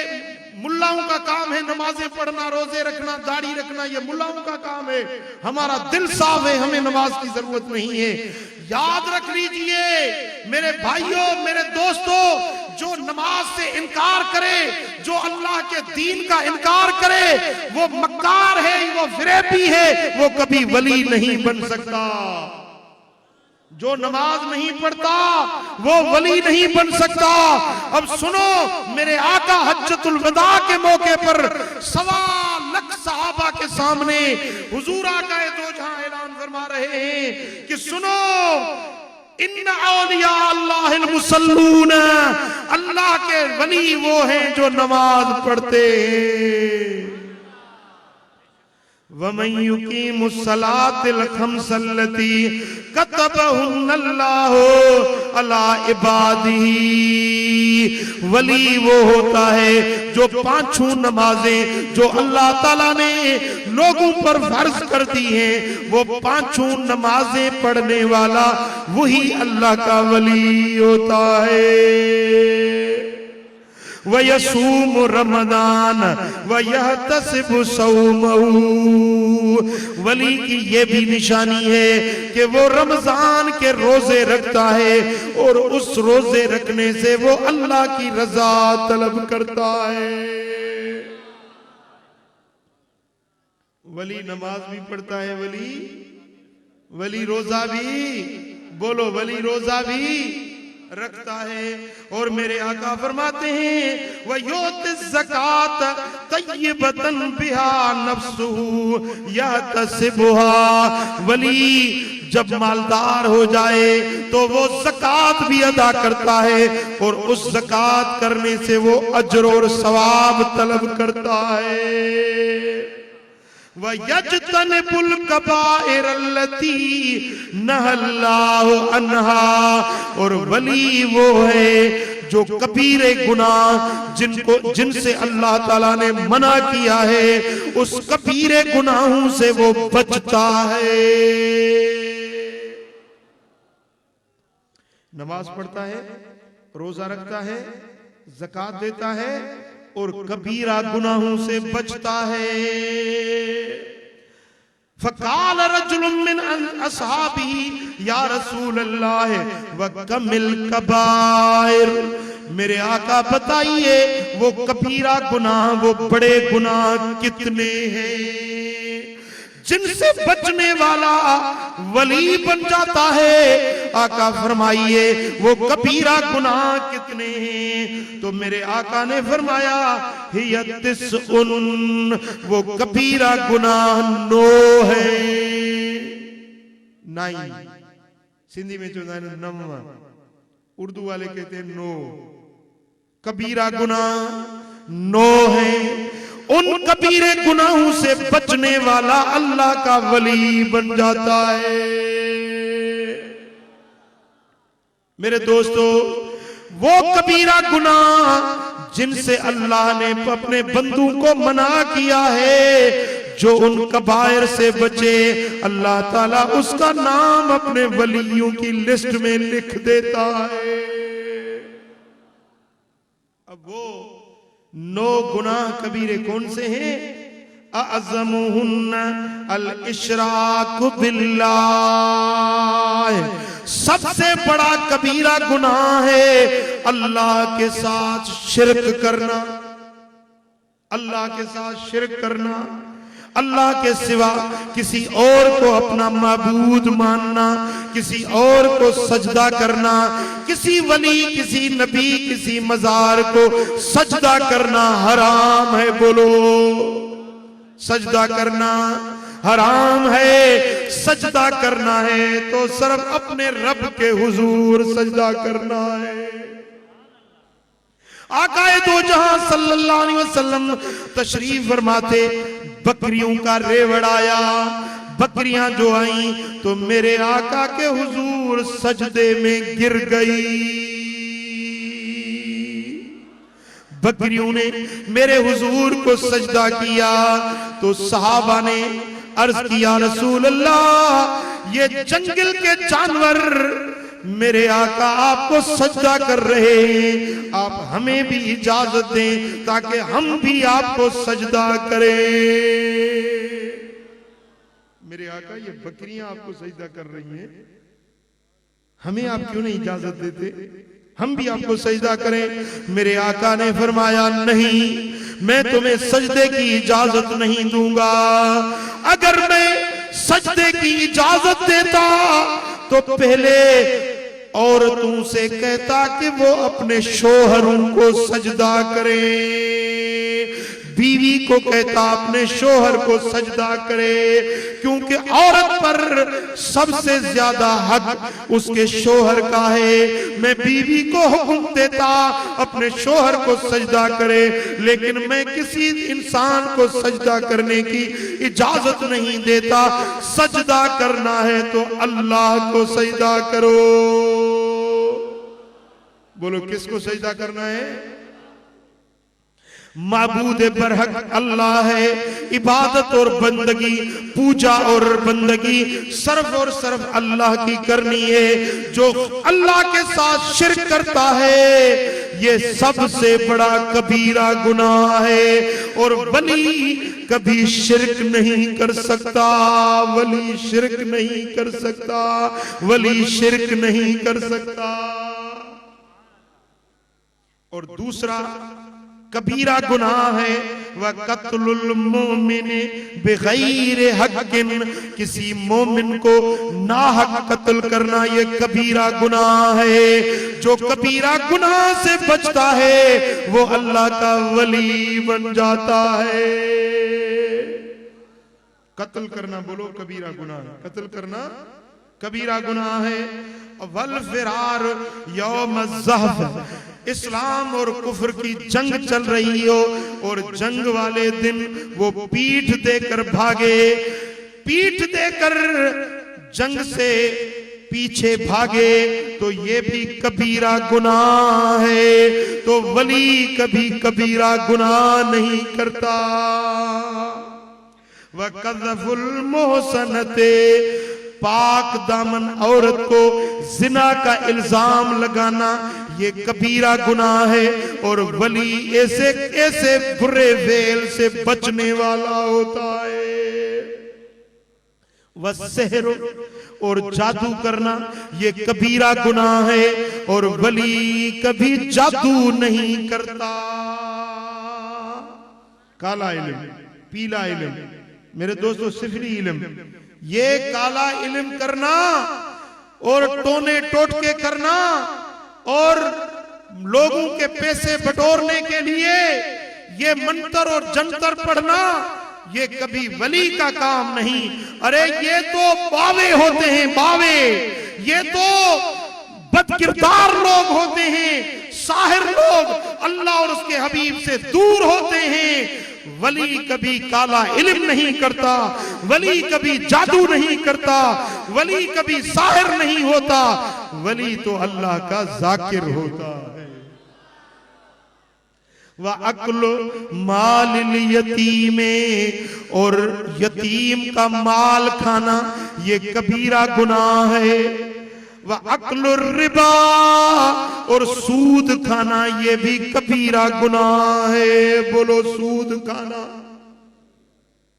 मुल्लाओं का काम है, नमाजें पढ़ना, रोजे रखना, दाढ़ी रखना, ये मुल्लाओं का काम है। हमारा दिल साफ है, हमें नमाज की जरूरत नहीं है। याद रख लीजिए मेरे भाइयों, मेरे दोस्तों, जो नमाज से इनकार करे, जो अल्लाह के दीन का इनकार करे, वो मक्कार है, वो फिरेबी है, वो कभी वली नहीं बन सकता। जो नमाज नहीं पढ़ता वो वली नहीं बन सकता। अब सुनो, मेरे आका हज्जतुल वदा के मौके पर 1.25 लाख सहाबा के सामने हुजूर आका दो जहां ऐलान फरमा रहे हैं कि सुनो, इन्ना औलिया अल्लाहिल मुसल्लून, अल्लाह के वली वो हैं जो नमाज पढ़ते हैं। वमन युकीमुस्सलातिल खम्सल्लती कतबहुन्नल्लाहु अला इबादिही, वली वो होता है जो 5 नमाजें जो अल्लाह ताला ने लोगों पर फर्ज कर दी हैं, वो 5 नमाजें पढ़ने वाला वही अल्लाह का वली होता है। वयसूम रमजान वयहतसिबु सौमहू, वली की ये भी निशानी है कि वो रमजान के रोजे रखता है और उस रोजे रखने से वो अल्लाह की रजा तलब करता है। वली नमाज भी पढ़ता है, वली रोजा भी, बोलो, वली रोजा भी रखता है। और मेरे आका फरमाते हैं वयोतिज़ ज़कात तय्यबतन बिहा नफ्सुहु यहतसिबुहा, वली जब मालदार हो जाए तो वो ज़कात भी अदा करता है और उस ज़कात करने से वो अज्र और सवाब तलब करता है। वयज्तनिबुल कबाइरल्लती नहल्लाहु अन्हा, और वली वो है जो कबीरे गुनाह जिनसे अल्लाह ताला ने मना किया है, उस कबीरे गुनाहों से वो बचता है। नमाज पढ़ता है, रोजा रखता है, ज़कात देता है और कबीरा गुनाहों से बचता है। फ़क़ाल रजुलुम मिन अस्हाबी या रसूल अल्लाह वकमिल कबाइर, मेरे आका बताइए वो कबीरा गुनाह, वो बड़े गुनाह कितने हैं जिनसे बचने वाला वली बन जाता है। आका फरमाइए वो कबीरा गुनाह कितने हैं। तो मेरे आका ने फरमाया हिया तिस्उन, वो कबीरा गुनाह 9 है। 9 सिंधी में जो 9, उर्दू वाले कहते हैं 9। कबीरा गुनाह 9 है। उन कबीरे गुनाहों से बचने वाला अल्लाह का वली बन जाता है। मेरे दोस्तों, वो कबीरा गुनाह जिनसे अल्लाह ने अपने बंदों को मना किया है, जो उन कबायर से बचे, अल्लाह ताला उसका नाम अपने वलियों की लिस्ट में लिख देता है। अब वो 9 गुनाह कबीरे कौन से हैं? अअज़मुहुन्ना अल इशराक बिल्लाह, सबसे बड़ा कबीरा गुनाह है अल्लाह के साथ शिर्क करना। अल्लाह के साथ शिर्क करना, अल्लाह के सिवा किसी और को अपना माबूद मानना, किसी और को सजदा करना, किसी वली, किसी नबी, किसी मजार को सजदा करना हराम है। बोलो, सजदा करना हराम है। सजदा करना है तो सिर्फ अपने रब के हुजूर सजदा करना है। आकाए दो जहां सल्लल्लाहु अलैहि वसल्लम तशरीफ फरमाते, बकरियों का रेवड़ आया। बकरियां जो आई तो मेरे आका के हुजूर सजदे में गिर गई। बकरियों ने मेरे हुजूर को सजदा किया तो सहाबा ने अर्ज किया, रसूल अल्लाह, ये जंगल के जानवर मेरे आका आपको सजदा कर रहे हैं, आप हमें भी इजाजत दें ताकि हम भी आपको सजदा करें। मेरे आका, ये बकरियां आपको सजदा कर रही हैं, हमें आप क्यों नहीं इजाजत देते, हम भी आपको सजदा करें। मेरे आका ने फरमाया, नहीं, मैं तुम्हें सजदे की इजाजत नहीं दूंगा। अगर मैं सजदे की इजाजत देता तो पहले औरतों से कहता कि वो अपने शोहरों को सजदा करें, बीवी को कहता अपने शोहर को सजदा करे, क्योंकि औरत पर सबसे ज्यादा हक उसके शोहर का है। मैं बीवी को हुक्म देता अपने शोहर को सजदा करे, लेकिन मैं किसी इंसान को सजदा करने की इजाजत नहीं देता। सजदा करना है तो अल्लाह को सजदा करो। बोलो, किसको सजदा करना है? माबूद बरहक अल्लाह है। इबादत और बंदगी, पूजा और बंदगी सर्फ और सर्फ अल्लाह की करनी है। जो अल्लाह के साथ शिर्क करता है ये सबसे बड़ा कबीरा गुनाह है। और वली कभी शिर्क नहीं कर सकता, वली शिर्क नहीं कर सकता, वली शिर्क नहीं कर सकता। और दूसरा कबीरा गुनाह है वह कत्लुल मोमिन बिगैर हक़्क़िन, किसी मोमिन को नाहक कत्ल करना ये कबीरा गुनाह है। जो कबीरा गुनाह से बचता है वो अल्लाह का वली बन जाता है। कत्ल करना, बोलो, कबीरा गुनाह है। कत्ल करना कबीरा गुनाह है। वल फिरार यौम ज़हफ़, इस्लाम और कुफ्र की जंग चल रही हो और जंग वाले दिन वो पीठ देकर भागे, पीठ देकर जंग से पीछे भागे तो ये भी कबीरा गुनाह है। तो वली कभी कबीरा गुनाह नहीं करता। वक़ज़फ़ुल मुहसनते, पाक दामन औरत को जिना का इल्जाम लगाना ये कबीरा गुनाह है। और वली ऐसे ऐसे बुरे फेल से बचने वाला होता है। वस्सहर, और जादू करना ये कबीरा गुनाह है। और वली कभी जादू नहीं करता। काला इल्म, पीला इल्म, मेरे दोस्तों, सिफरी इल्म, ये काला इल्म करना और टोने टोटके करना और लोगों के पैसे बटोरने के लिए ये मंत्र और जंतर पढ़ना ये कभी वली का काम नहीं। अरे ये तो बावे होते हैं, बावे, ये तो बदकिरदार लोग होते हैं, साहिर लोग अल्लाह और उसके हबीब से दूर होते हैं। वली कभी काला इल्म नहीं करता, वली कभी जादू नहीं करता, वली कभी साहिर नहीं होता, वली तो अल्लाह का जाकिर होता है। वह अक्ल माल यतीमे, और यतीम का माल खाना ये कबीरा गुनाह है। वह अक्ल रिबा, और सूद खाना ये भी कबीरा गुनाह है। बोलो, सूद खाना,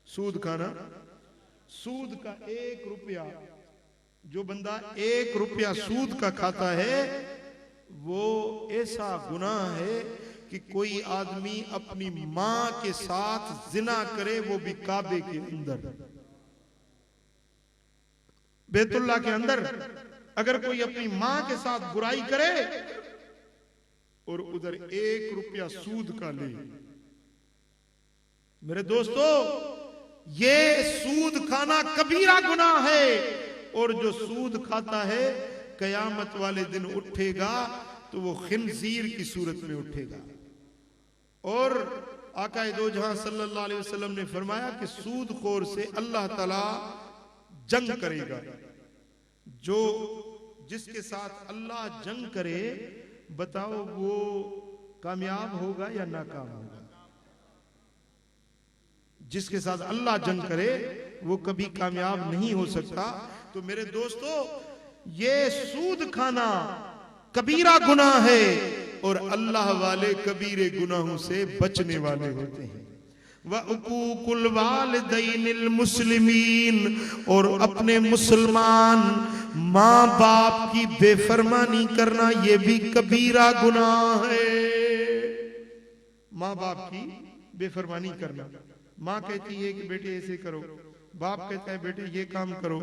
सूद खाना, सूद का 1 रुपया, जो बंदा 1 रुपया सूद का खाता है वो ऐसा गुनाह है कि कोई आदमी अपनी मां के साथ जिना करे, वो भी काबे के अंदर, बैतुल्लाह के अंदर। अगर कोई अपनी मां के साथ बुराई करे और उधर 1 रुपया सूद का ले, मेरे दोस्तों, ये सूद खाना कबीरा गुनाह है। और जो सूद खाता है कयामत वाले दिन उठेगा तो वो खिंजीर की सूरत में उठेगा। और आका दो जहां सल्लल्लाहु अलैहि वसल्लम ने फरमाया कि सूदखोर से अल्लाह ताला जंग करेगा। जो जिसके साथ अल्लाह जंग करे, बताओ वो कामयाब होगा या नाकाम होगा? जिसके साथ अल्लाह जंग करे वो कभी कामयाब नहीं हो सकता। तो मेरे दोस्तों, ये सूद खाना कबीरा गुनाह है और अल्लाह वाले कबीरे गुनाहों से बचने वाले होते हैं। व उकूकुल वालिदैनिल मुस्लिमीन, और अपने मुसलमान माँ बाप की बेफरमानी करना ये भी कबीरा गुनाह है। माँ बाप की बेफरमानी करना, माँ कहती है कि बेटे ऐसे करो, बाप कहता है बेटे ये काम करो,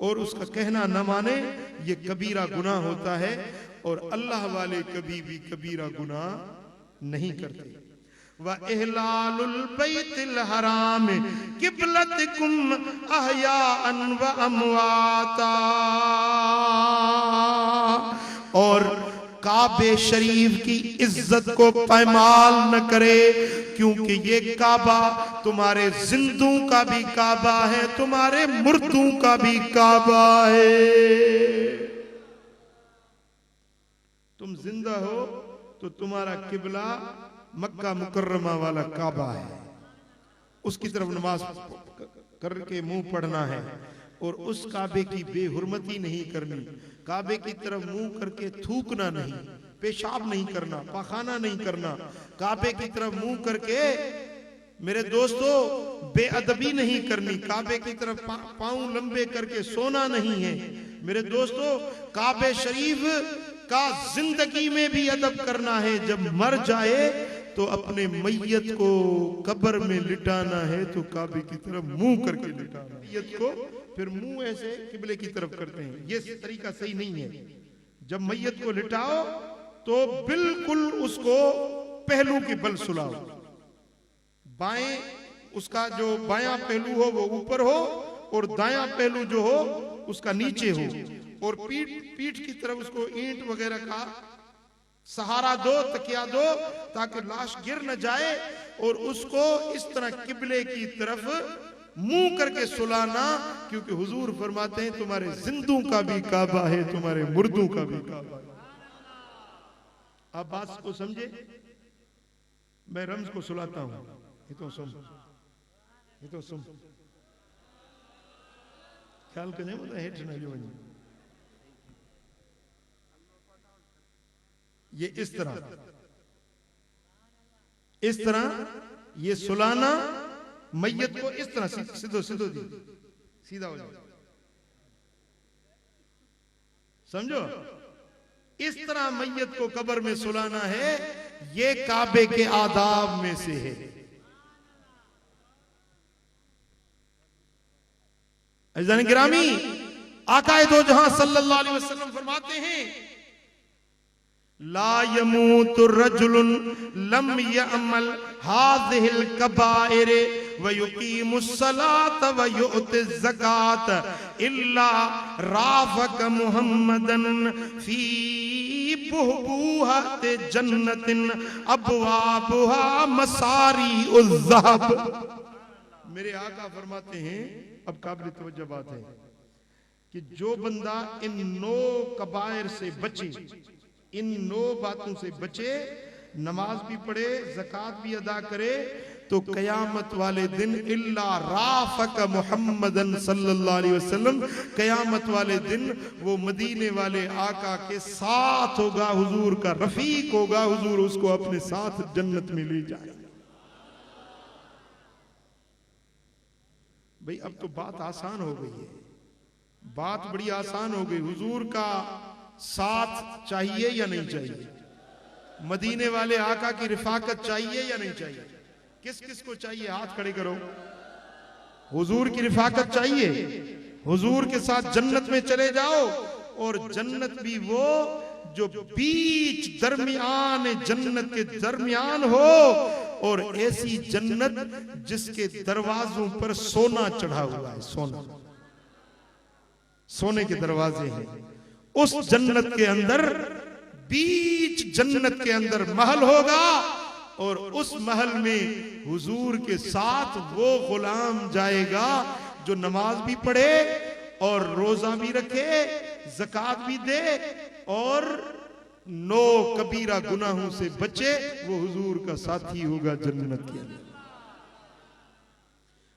और उसका कहना न माने, ये कबीरा गुनाह होता है। और अल्लाह वाले कभी भी कबीरा गुनाह नहीं करते। व इहलालुल बैतिल हराम किबलतकुम अहयाअन व अमवाता, और काबे शरीफ की इज्जत को पायमाल न करे, क्योंकि ये काबा तुम्हारे जिंदों का भी काबा है, तुम्हारे मुर्दों का भी काबा है। तुम जिंदा हो तो तुम्हारा किबला मक्का मुकर्रमा वाला काबा है, उसकी तरफ नमाज करके मुंह पढ़ना है, और उस काबे की बेहुरमती नहीं करनी। काबे की तरफ मुंह करके थूकना नहीं, पेशाब नहीं करना, पाखाना नहीं करना। काबे की तरफ मुंह करके मेरे दोस्तों बेअदबी नहीं करनी। काबे की तरफ पांव लंबे करके सोना नहीं है। मेरे दोस्तों, काबे शरीफ का जिंदगी में भी अदब करना है। जब मर जाए तो अपने मैयत को कब्र में लिटाना है तो काबे की तरफ मुंह करके लिटाना। मैयत को फिर मुंह ऐसे किबले की तरफ करते हैं, ये तरीका सही नहीं है। जब मैयत को लिटाओ तो बिल्कुल उसको पहलू की बल सुलाओ, बाएं उसका जो बायां पहलू हो वो ऊपर हो और दायां पहलू जो हो उसका नीचे हो, और पीठ की तरफ उसको ईंट वगैरह का सहारा दो, तकिया दो, ताकि लाश गिर न जाए, और उसको इस तरह किबले की तरफ मुंह करके सुलाना। क्योंकि हुजूर फरमाते हैं तुम्हारे जिंदों का भी काबा है, तुम्हारे मुर्दों का भी काबा है। आप बात को समझे? मैं रम्ज को सुलाता हूं, ये तो सुन, ये तो सुन, ख्याल करें मतलब हेठ ना जो ये इस तरह ये सुलाना मैयत को इस तरह सीधो सीधो दी, सीधा हो जाए, समझो? इस तरह मैयत को कब्र में सुलाना है। ये काबे के आदाब में से है। अज़ीज़ान गिरामी, आकाए दो जहां सल्लल्लाहु अलैहि वसल्लम फरमाते हैं, ला यमूतु रजुलुन लम यअमल हाज़िहिल कबाइर व युकीमुस सलात व युअतिज़ ज़कात इल्ला राफ़क मुहम्मदन फी बुहबूहत जन्नतिन अबवाबुहा मसारी उज़ ज़हब। मेरे आका फरमाते हैं, अब काबिल तवज्जो बात है कि जो बंदा इन 9 कबायर से बचे, इन 9 बातों से बचे, नमाज भी पढ़े, ज़कात भी अदा करे, तो कयामत वाले दिन इल्ला राफ़क मुहम्मदन सल्लल्लाहु अलैहि वसल्लम, कयामत वाले दिन वो मदीने वाले आका के साथ होगा, हुजूर का रफीक होगा, हुजूर उसको अपने साथ जन्नत में ले जाए। भाई अब तो बात आसान हो गई है, बात बड़ी आसान हो गई। हुजूर का साथ चाहिए या नहीं चाहिए? मदीने वाले आका की रिफाकत चाहिए या नहीं चाहिए? किस किस को चाहिए? हाथ खड़े करो। हुजूर की रिफाकत चाहिए, हुजूर के साथ जन्नत में चले जाओ, और जन्नत भी वो जो बीच दरमियान जन्नत के दरमियान हो, और ऐसी जन्नत जिसके दरवाजों पर सोना चढ़ा हुआ है, सोना, सोने के दरवाजे हैं। उस जन्नत के अंदर, बीच जन्नत के अंदर महल होगा, और उस महल में हुजूर के साथ वो गुलाम जाएगा जो नमाज भी पढ़े और रोजा भी रखे, ज़कात भी दे और 9 कबीरा गुनाहों से बचे। वो हुजूर का साथी होगा जन्नत के अंदर।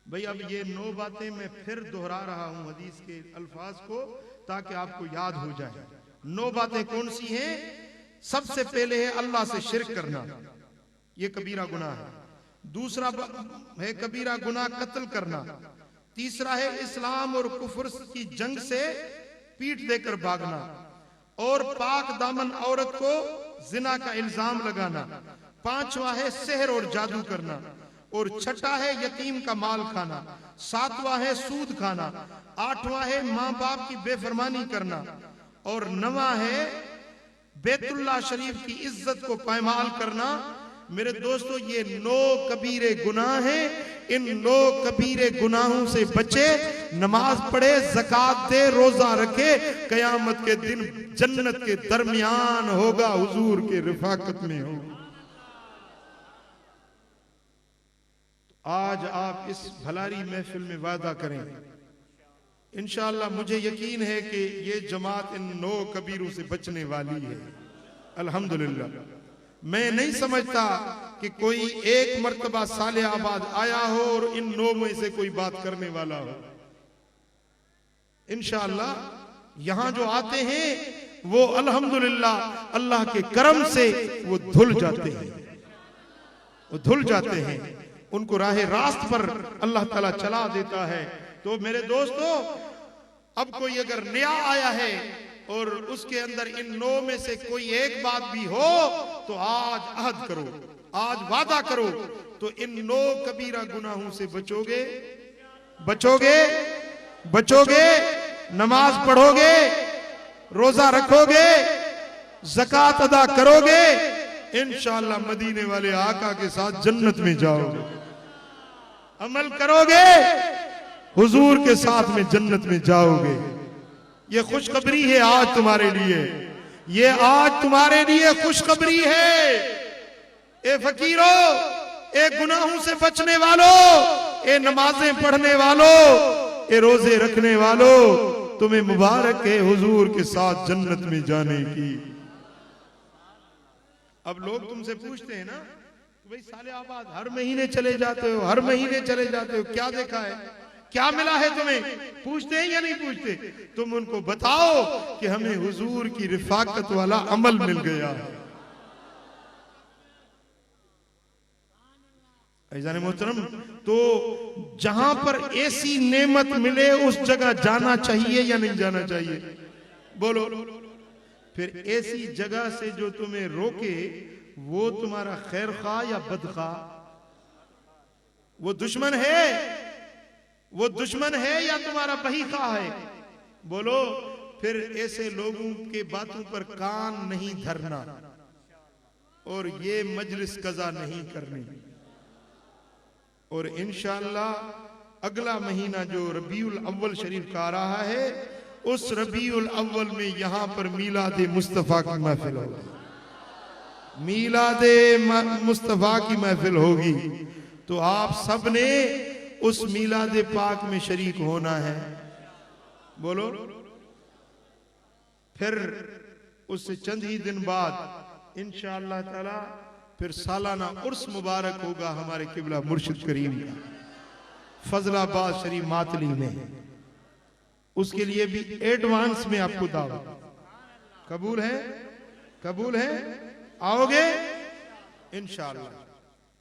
भाई अब ये 9 बातें मैं फिर दोहरा रहा हूं हदीस के अल्फाज को, ताकि आपको याद हो जाए। 9 बातें कौन सी हैं? सबसे पहले है अल्लाह से शिरक करना, ये कबीरा गुनाह है। दूसरा है कबीरा गुनाह कत्ल करना। तीसरा है इस्लाम और कुफर की जंग से पीठ देकर भागना और पाक दामन औरत को जिना का इल्जाम लगाना। पांचवा है सेहर और जादू करना और छठा है यतीम का माल खाना। सातवां है सूद खाना। आठवां है माँ बाप की बेफरमानी करना और नवा है बैतुल्लाह शरीफ की इज्जत को पायमाल करना। मेरे दोस्तों, ये 9 कबीरे गुनाह हैं। इन 9 कबीरे गुनाहों से बचे, नमाज पढ़े, ज़कात दे, रोजा रखे, कयामत के दिन जन्नत के दरमियान होगा, हुजूर के रिफाकत में होगा। आज आप इस भलारी महफिल में वादा करें, इंशाअल्लाह मुझे यकीन है कि ये जमात इन 9 कबीरों से बचने वाली है। अल्हम्दुलिल्लाह। मैं नहीं समझता कि कोई एक मर्तबा सालेहाबाद आया हो और इन 9 में से कोई बात करने वाला हो। इंशाअल्लाह यहां जो आते हैं वो अल्हम्दुलिल्लाह अल्लाह के करम से वो धुल जाते हैं, वो धुल जाते हैं। उनको राह रास्त पर अल्लाह ताला चला देता है। तो मेरे दोस्तों, अब कोई अगर नया आया है और उसके अंदर इन 9 में से कोई एक बात भी हो तो आज अहद करो, आज वादा करो, तो इन 9 कबीरा गुनाहों से बचोगे, बचोगे, बचोगे। नमाज पढ़ोगे, रोजा रखोगे, ज़कात अदा करोगे, इंशाअल्लाह मदीने वाले आका के साथ जन्नत में जाओगे। अमल करोगे, हुजूर के साथ में जन्नत में जाओगे। ये खुशखबरी है आज तुम्हारे लिए, ये आज तुम्हारे लिए खुशखबरी है। ए फकीरों, ए गुनाहों से बचने वालों, ए नमाजें पढ़ने वालों, ए रोजे रखने वालों, तुम्हें मुबारक है हुजूर के साथ जन्नत में जाने की। अब लोग तुमसे पूछते हैं ना, भाई सालेहाबाद हर महीने चले जाते हो, हर महीने चले जाते हो, क्या देखा है, क्या मिला है तुम्हें? पूछते हैं या नहीं पूछते? तुम उनको बताओ कि हमें हुजूर की रिफाकत वाला अमल मिल गया है। ऐज़ान मोहतरम, तो जहां पर ऐसी नेमत मिले उस जगह जाना चाहिए या नहीं जाना चाहिए? बोलो। फिर ऐसी जगह से जो तुम्हें रोके वो तुम्हारा खैर खा या बदखा? वो दुश्मन है, वो दुश्मन है या तुम्हारा बही खा है? बोलो। फिर ऐसे लोगों के बातों पर कान नहीं धरना और ये मजलिस कज़ा नहीं करनी। और इंशाअल्लाह अगला महीना जो रबीउल अव्वल शरीफ का आ रहा है, उस रबीउल अव्वल में यहां पर मीलाद मुस्तफा की महफिल होगी, मीलाद मुस्तफा की महफिल होगी। तो आप सब ने उस मीलाद पाक में शरीक होना है। बोलो। फिर उससे चंद ही दिन बाद इंशाअल्लाह ताला फिर सालाना उर्स मुबारक होगा हमारे किबला मुर्शिद करीम का, फजलाबाद शरीफ मातली में। उसके लिए भी एडवांस में आपको दावत। कबूल है? कबूल है? आओगे इंशाअल्लाह।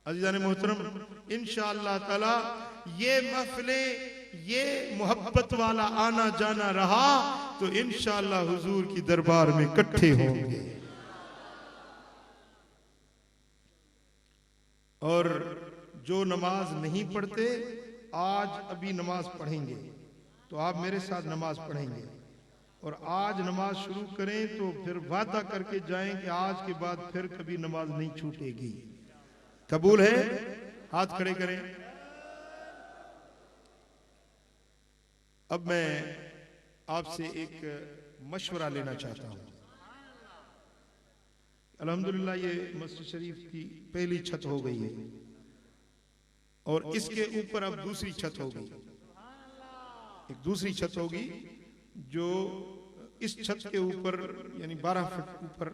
अज़ीज़ान मोहतरम, इंशाअल्लाह ताला ये महफिलें, ये मोहब्बत वाला आना जाना रहा तो इंशाअल्लाह हुजूर की दरबार में इकट्ठे होंगे। और जो नमाज नहीं पढ़ते आज अभी नमाज पढ़ेंगे, तो आप मेरे साथ नमाज पढ़ेंगे और आज नमाज शुरू करें तो फिर वादा करके जाएं कि आज के बाद फिर कभी नमाज नहीं छूटेगी। कबूल है? हाथ खड़े करें। अब मैं आपसे एक मशवरा लेना चाहता हूं। अल्हम्दुलिल्लाह ये मस्जिद शरीफ की पहली छत हो गई है और इसके ऊपर अब दूसरी छत होगी, एक दूसरी छत होगी जो इस छत के ऊपर यानी 12 फुट ऊपर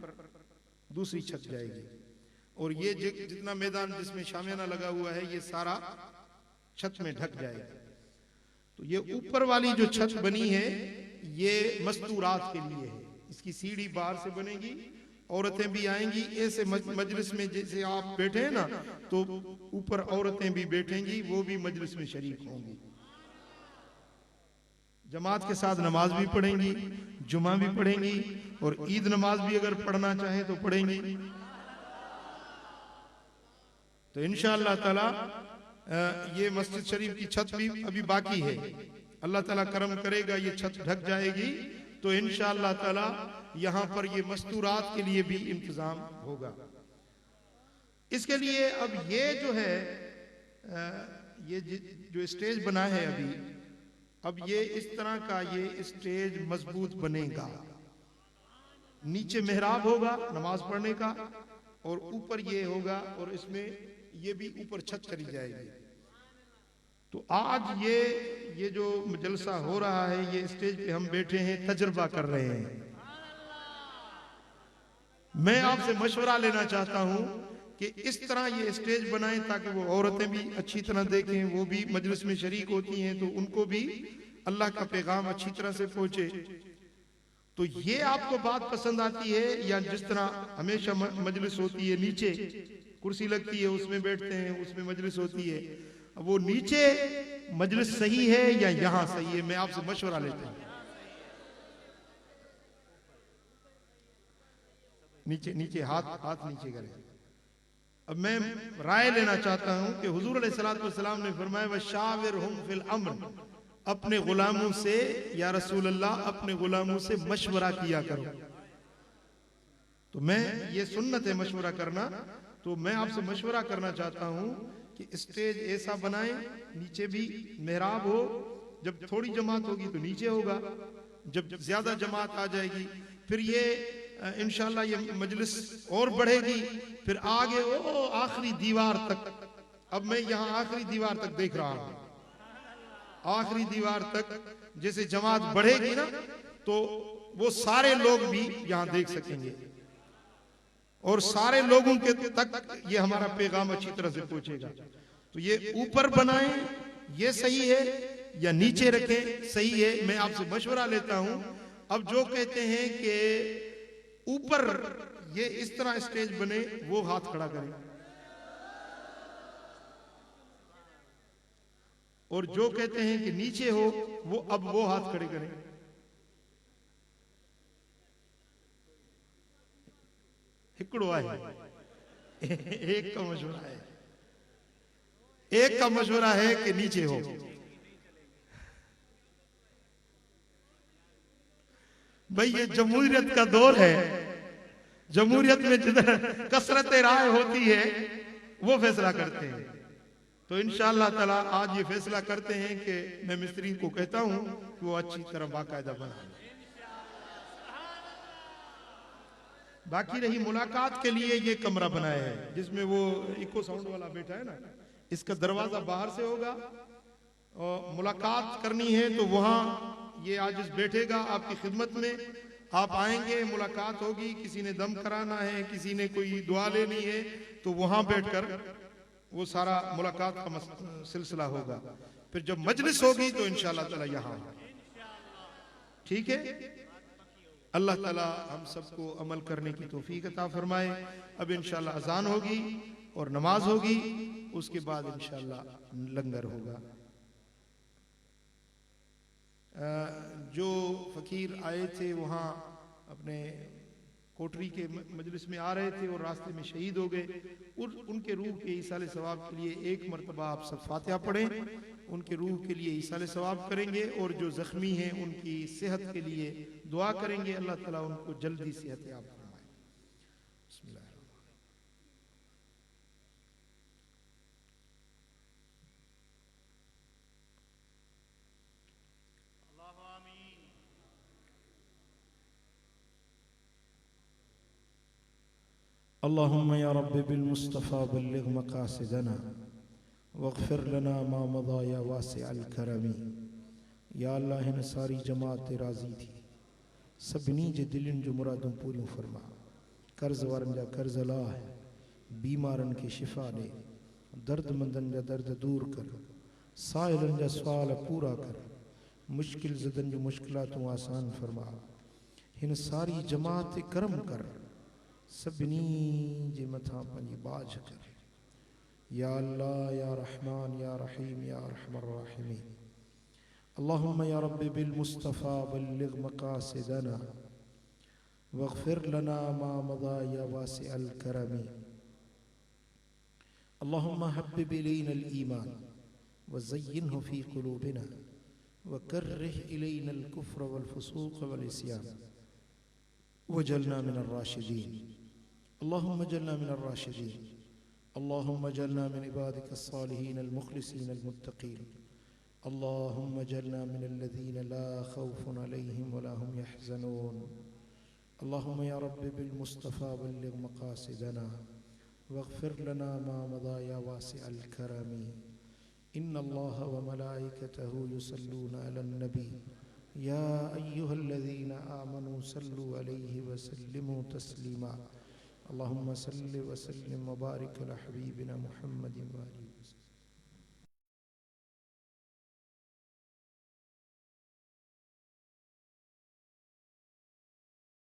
दूसरी छत जाएगी। और ये जितना मैदान जिसमें शामियाना लगा हुआ है ये सारा छत में ढक जाएगा। तो ये ऊपर वाली जो छत बनी है ये मस्तूरात के लिए है, इसकी सीढ़ी बाहर से बनेगी, औरतें भी आएंगी ऐसे मजलिस में जैसे आप बैठे हैं ना, तो ऊपर औरतें भी बैठेंगी, वो भी मजलिस में शरीक होंगी, जमात के साथ नमाज भी पढ़ेंगी, जुमा भी पढ़ेंगी और ईद नमाज भी अगर पढ़ना चाहे तो पढ़ेंगी। तो इंशाअल्लाह ताला ये मस्जिद शरीफ की छत भी अभी बाकी है, अल्लाह ताला करम करेगा ये छत ढक जाएगी तो इंशाअल्लाह ताला यहाँ पर ये मस्तूरात के लिए भी इंतजाम होगा। इसके लिए अब ये जो है ये जो स्टेज बना है अभी, अब ये इस तरह का ये स्टेज मजबूत बनेगा, नीचे मेहराब होगा नमाज पढ़ने का और ऊपर ये होगा और इसमें ये भी ऊपर छत करी जाएगी। तो आज ये जो जलसा हो रहा है ये स्टेज पे हम बैठे हैं, तजुर्बा कर रहे हैं। मैं आपसे मशवरा लेना चाहता हूं कि इस तरह ये स्टेज बनाएं ताकि वो औरतें भी अच्छी तरह देखें, वो भी मजलिस में शरीक होती हैं तो उनको भी अल्लाह का पैगाम अच्छी तरह से पहुंचे। तो ये आपको बात पसंद आती है या जिस तरह हमेशा मजलिस होती है नीचे कुर्सी लगती है उसमें बैठते हैं, उसमें मजलिस होती है, वो नीचे मजलिस सही है या यहां सही है? मैं आपसे मशवरा लेता हूं। नीचे नीचे हाथ नीचे करें। अब मैं राय लेना चाहता हूं कि हुजूर अलैहिस्सलाम ने फरमाया वशाविरहुम फिल अम्र, अपने गुलामों से या रसूल अल्लाह अपने गुलामों से मशवरा किया करो। तो मैं ये सुन्नत है मशवरा करना, तो मैं आपसे मशवरा करना चाहता हूं कि स्टेज ऐसा बनाएं, नीचे भी मेहराब हो, जब थोड़ी जमात होगी तो नीचे होगा, जब ज्यादा जमात आ जाएगी फिर ये इंशाल्लाह ये मजलिस और बढ़ेगी, फिर आगे वो आखिरी दीवार तक। अब मैं यहाँ आखिरी दीवार तक देख रहा हूं, आखिरी दीवार तक जैसे जमात बढ़ेगी ना तो वो सारे लोग भी यहाँ देख सकेंगे और सारे लोगों के तक ये हमारा पैगाम अच्छी तरह से पहुंचेगा। तो ये ऊपर बनाएं ये सही है या नीचे रखें सही है? मैं आपसे मशवरा लेता हूं। अब जो कहते हैं कि ऊपर ये इस तरह स्टेज बने वो हाथ खड़ा करें, और जो कहते हैं कि नीचे हो वो अब वो हाथ खड़े करें। हिकड़ो है एक का मशवरा है, एक का मशवरा है कि नीचे हो। भाई ये जमहूरियत का दौर है, जमहूरियत में जिधर कसरत राय होती है वो फैसला करते हैं। तो इंशाअल्लाह ताला आज ये फैसला करते हैं कि मैं मिस्त्री को कहता हूं कि वो अच्छी तरह बाकायदा बना। बाकी रही मुलाकात के लिए ये कमरा बनाया है जिसमें वो इको साउंड वाला बैठा है ना, इसका दरवाजा बाहर से होगा और मुलाकात करनी है तो वहां ये आज बैठेगा आपकी खिदमत में, आप आएंगे मुलाकात होगी, किसी ने दम कराना है, किसी ने कोई दुआ लेनी है, तो वहां बैठकर वो सारा मुलाकात का सिलसिला होगा। फिर जब मजलिस होगी तो इंशाअल्लाह ताला यहाँ, ठीक है? अल्लाह ताला हम सबको अमल करने की तौफीक अता फरमाए। अब इंशाअल्लाह अजान होगी और नमाज होगी, उसके बाद इंशाअल्लाह लंगर होगा। जो फकीर आए थे वहाँ अपने कोटरी के मजलिस में आ रहे थे और रास्ते में शहीद हो गए, उनके रूह के ईसाले सवाब के लिए एक मरतबा आप सब फातिहा पढ़ें, उनके रूह के लिए ईसाले सवाब करेंगे और जो जख्मी हैं उनकी सेहत के लिए दुआ करेंगे, अल्लाह ताला उनको जल्दी सेहत याब फरमाए। बिस्मिल्लाह। अल्लाहुम्मा या रब्बी बिल मुस्तफ़ा बल्लिग मक़ासिदना वग़फ़िर लना मा मदा या वासिअल करमी। या अल्लाह हिन सारी जमात ते राज़ी थी, सभिनी जे दिलनि जो मुरादूं पूरियूं फरमा। कर्ज़ वारनि जा कर्ज़ अलाह, बीमारनि खे शिफ़ा ॾे, दर्दमंदनि जा दर्द दूर कर, साइलनि जा सुवाल पूरा कर, मुश्किल ज़दनि जूं मुश्किलातूं आसान फरमा। हिन सारी जमात ते करम कर, सभिनी जे मथां पंहिंजी बाझ कर। या अल्लाह या रहमान या रहीम या अरहमर राहिमीन। अल्लाहुम्मा या रब्बी बिल मुस्तफ़ा बल्लिग मक़ासिदना वग़फ़िर लना मा मदा या वासिअल करमी। अल्लाहुम्मा हब्बिब इलैनल ईमान वज़य्यिनहु फ़ी क़ुलूबिना वकर्रिह इलैनल कुफ़्र वल फ़ुसूक़ वल इस्यान वजअलना मिनर राशिदीन। अल्लाहुम्मा जअलना मिनर राशिदीन। अल्लाहुम्मा जअलना मिन इबादिकस सालिहीनल मुख़लिसीनल मुत्तक़ीन। अल्लाहुम्मा जअलना मिनल्लज़ीना ला ख़ौफ़ुन अलैहिम वला हुम यहज़नून। अल्लाहुम्मा या रब्बी बिल मुस्तफ़ा बल्लिग मक़ासिदना वग़फ़िर लना मा मदा या वासिअल करमी। इन्नल्लाह व मलाइकतहु युसल्लूना अलन नबी या अय्युहल्लज़ीना आमनू सल्लु अलैहि व सल्लिमू तस्लीमा। अल्लाहुम्मा सल्लि व सल्लिम व बारिक अला हबीबिना मुहम्मदिन व आलिहि।